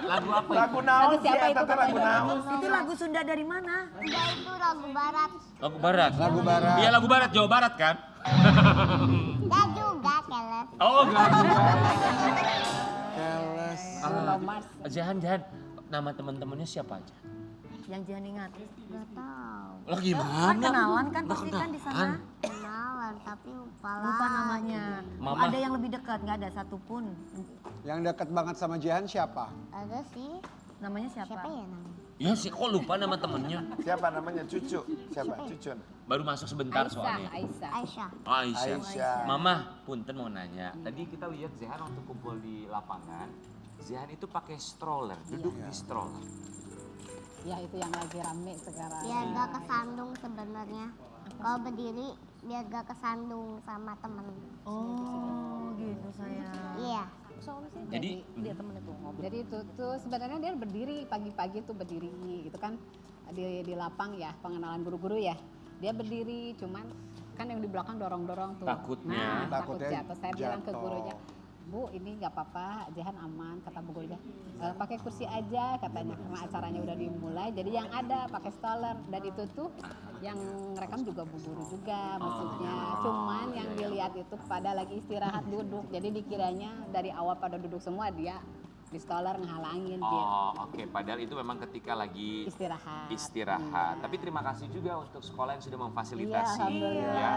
Lagu apa? Lagu naon sih? Siapa itu? Eta teh lagu naon? Itu lagu Sunda dari mana? Enggak, itu lagu barat. Lagu barat. Lagu barat. Iya, lagu barat, Jawa Barat kan? Enggak juga, keles. Oh, enggak juga. Keles. Jahan. Nama teman-temannya siapa aja? Yang Jihan ingat. Enggak tahu. Lo gimana? Kan kenalan kan pasti kan di sana. Kenalan tapi lupa Lupa namanya. Mama. Ada yang lebih dekat, nggak ada satupun. Yang dekat banget sama Jihan siapa? Ada sih. Namanya siapa? Siapa ya namanya? Ya sih, kok lupa nama temennya? Siapa namanya? Cucu. Siapa? Cucun. Baru masuk sebentar soalnya. Aisyah. Oh, Aisyah. Aisyah. Mama, punten mau nanya. Tadi kita lihat Zihan waktu kumpul di lapangan. Zihan itu pakai stroller, duduk di stroller. Ya itu yang lagi rame sekarang. Biar gak kesandung sebenarnya. Kalau berdiri biar gak kesandung sama temen. Oh gitu sayang. Iya. Jadi dia temennya tuh ngobrol. Jadi itu tuh sebenarnya dia berdiri pagi-pagi tuh berdiri gitu kan di lapang ya pengenalan guru-guru ya. Dia berdiri cuman kan yang di belakang dorong-dorong tuh. Takutnya. Nah, takut Takutnya jatuh. Saya bilang ke jatuh. gurunya, Bu ini nggak apa-apa, Jihan aman, kata bu gurunya. Pakai kursi aja katanya karena acaranya udah dimulai. Jadi yang ada pakai stroller dan itu tuh yang rekam juga bu guru juga maksudnya. Cuman yang dilihat itu pada lagi istirahat duduk. Jadi dikiranya dari awal pada duduk semua dia di stroller ngehalangin gitu. Oh, oke. Padahal itu memang ketika lagi istirahat. Tapi terima kasih juga untuk sekolah yang sudah memfasilitasi. Alhamdulillah. Ya.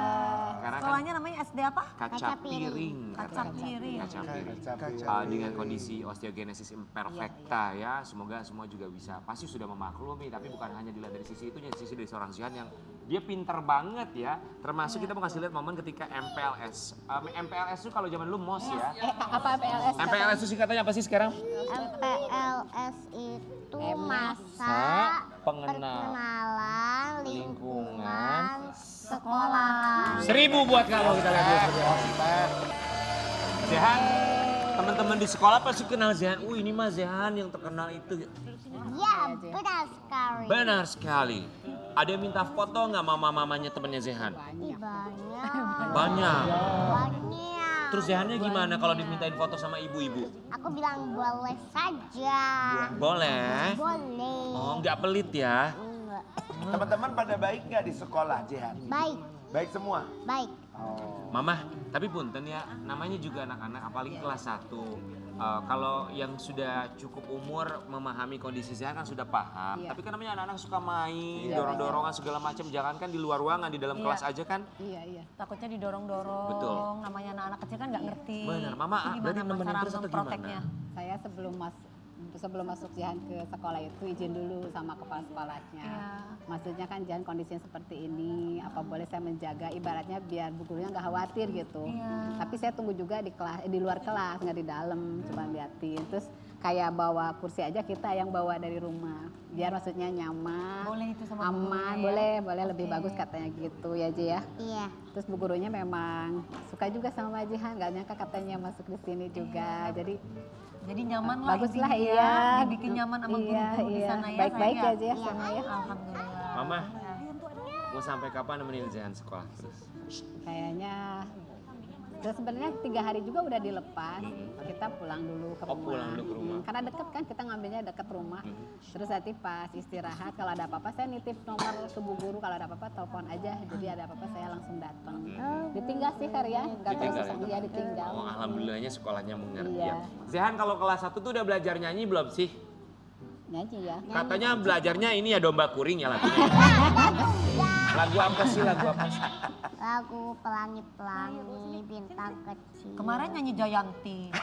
Karena Sekolahnya namanya SD apa? Kaca Piring. Kaca Piring. Kaca Piring. Kaca Dengan kondisi osteogenesis imperfecta ya. Semoga semua juga bisa. Pasti sudah memaklumi. Tapi bukan hanya dilihat dari sisi itunya. Sisi dari seorang Zihan yang dia pinter banget ya. Termasuk kita mau kasih lihat momen ketika MPLS. MPLS itu kalau zaman dulu MOS ya. Apa MPLS? MPLS itu singkatannya apa sih sekarang? MPLS itu masa perkenalan lingkungan sekolah. 1000 buat kamu kita lihat dulu. Zihan, teman-teman di sekolah pasti kenal Zihan. Ini mah Zihan yang terkenal itu. Ya, benar sekali. Benar sekali. Ada yang minta foto nggak mama-mamanya temennya Zihan? Banyak. Banyak. Banyak. Terus Zehannya gimana kalau dimintain foto sama ibu-ibu? Aku bilang boleh saja. Boleh? Boleh. Oh, nggak pelit ya? Enggak. Teman-teman pada baik nggak di sekolah, Jehan? Baik. Baik semua? Baik. Mama, tapi punten ya, namanya juga anak-anak, apalagi kelas 1. Kalau yang sudah cukup umur memahami kondisi Zehan kan sudah paham. Iya. Tapi kan namanya anak-anak suka main, Iya, dorong-dorongan segala macam. Jangan kan di luar ruangan, di dalam kelas aja kan. Iya. Takutnya didorong-dorong. Betul. Namanya anak-anak kecil kan nggak ngerti. Benar, Mama, Itu berarti gimana nemenin cara terus atau memproteknya? Saya sebelum masuk Jihan ke sekolah itu izin dulu sama kepala sekolahnya. Maksudnya kan Jihan kondisinya seperti ini, apa boleh saya menjaga ibaratnya biar bu gurunya nggak khawatir gitu. Tapi saya tunggu juga di luar kelas, nggak di dalam, cuma liatin. Terus kayak bawa kursi aja kita yang bawa dari rumah, biar maksudnya nyaman, Boleh itu sama bu aman, gurunya ya? boleh lebih bagus katanya gitu ya Ji ya. Iya. Terus bu gurunya memang suka juga sama Jihan, nggak nyangka katanya masuk di sini juga, jadi nyaman lah bagus intinya lah ya, iya. dibikin nyaman sama guru-guru di sana ya. Baik-baik sayang aja ya sana ya. Alhamdulillah. Mama, mau sampai kapan nemenin Zehan sekolah terus? Kayaknya terus sebenarnya 3 hari juga udah dilepas. Kita pulang dulu ke rumah. Pulang dulu ke rumah. Karena deket kan, kita ngambilnya deket rumah. Terus nanti pas istirahat kalau ada apa-apa saya nitip nomor ke bu guru, kalau ada apa-apa telepon aja. Jadi ada apa-apa saya langsung datang. Ditinggal sih Karya, nggak terus ya ditinggal. Oh, alhamdulillahnya sekolahnya mengerti Iya. ya. Zehan kalau kelas 1 tuh udah belajar nyanyi belum sih? Nyanyi ya. Katanya belajarnya ini ya domba kuring ya lagunya. Lagu apa sih? Lagu Pelangi-Pelangi Bintang Kecil. Kemarin nyanyi Jayanti.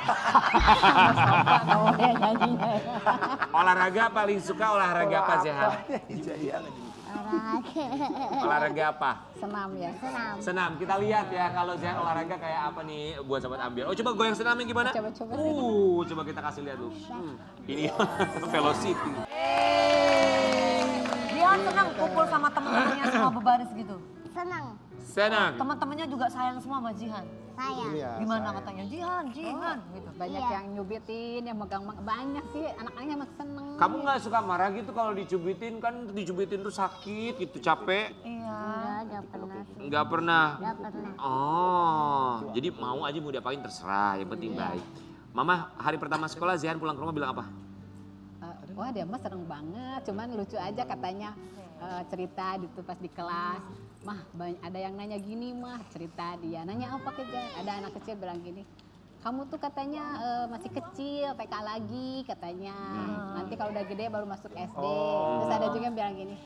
Olahraga paling suka olahraga apa Zehan? Olahraga apa? Senam ya. Senam. Kita lihat ya kalau Zehan olahraga kayak apa nih buat sobat ambiar. Oh coba goyang senamnya gimana? Coba. Coba kita kasih lihat dulu. Ini velocity. Dia senang kumpul sama teman-temannya semua berbaris gitu. Senang. Teman-temannya juga sayang semua sama Jihan. Sayang. Iya, Gimana katanya? Jihan gitu. Banyak yang nyubitin, yang megang banyak sih anak-anaknya emang seneng. Kamu nggak suka marah gitu kalau dicubitin, kan dicubitin tuh sakit gitu, capek? Iya. Enggak pernah. Nggak pernah. Enggak pernah. Oh, jadi mau aja mau diapain terserah, yang penting baik. Mama, hari pertama sekolah Zehan pulang ke rumah bilang apa? Wah dia mah seneng banget, cuman lucu aja katanya cerita gitu pas di kelas. Mah ada yang nanya gini mah, cerita dia. Nanya apa kerja? Ada anak kecil bilang gini, kamu tuh katanya masih kecil, TK lagi katanya. Nanti kalau udah gede baru masuk SD. Terus ada juga yang bilang gini,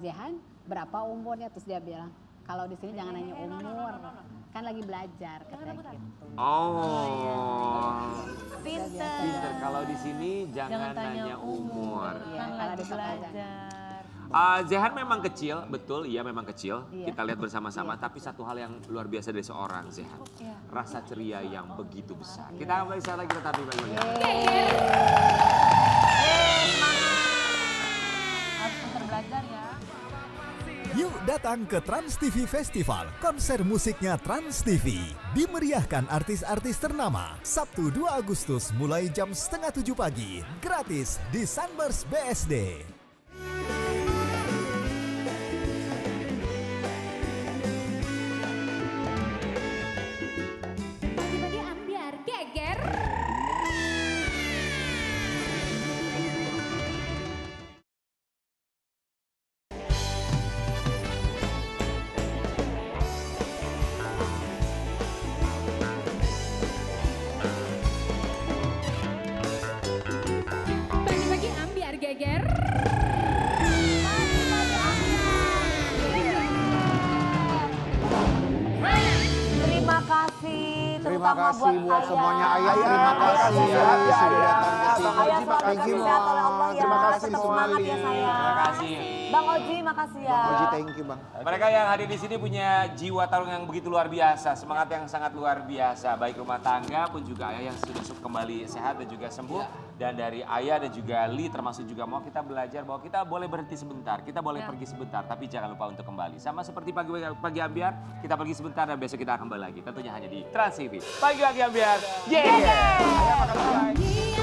Zehan berapa umurnya? Terus dia bilang, kalau di sini jangan nanya umur, kan lagi belajar katanya gitu. Oh, Pinter. Kalau di sini jangan nanya umur. Kan lagi belajar. Zehan memang kecil, betul, iya memang kecil. Iya. Kita lihat bersama-sama. Tapi satu hal yang luar biasa dari seorang Zehan, rasa ceria yang begitu besar. Kita kembali saat lagi tetap di Bagi. Harus pinter belajar ya. Yuk datang ke Trans TV Festival, konser musiknya Trans TV. Dimeriahkan artis-artis ternama, Sabtu 2 Agustus mulai jam 6:30 pagi, gratis di Sunburst BSD. Bagi-bagi ambiar geger. Bagi-bagi ambiar geger. Terima kasih. Terima terutama kasih buat semuanya ayah. Terima kasih Sehat ya, sudah Ayah. datang ke sini. Ayah selalu Thank you, sehat oleh Allah ya. Terima kasih Tetap semuanya. semangat ya sayang. Terima kasih. Bang Oji makasih ya. Bang Oji, thank you Bang. Mereka yang hadir di sini punya jiwa tarung yang begitu luar biasa, semangat yang sangat luar biasa, baik rumah tangga pun juga ayah yang sudah kembali sehat dan juga sembuh. Dan dari ayah dan juga Li termasuk juga mau kita belajar bahwa kita boleh berhenti sebentar, kita boleh pergi sebentar, tapi jangan lupa untuk kembali. Sama seperti pagi ambiar, kita pergi sebentar dan besok kita akan kembali lagi. Tentunya hanya di Trans TV. Pagi ambiar, yeah.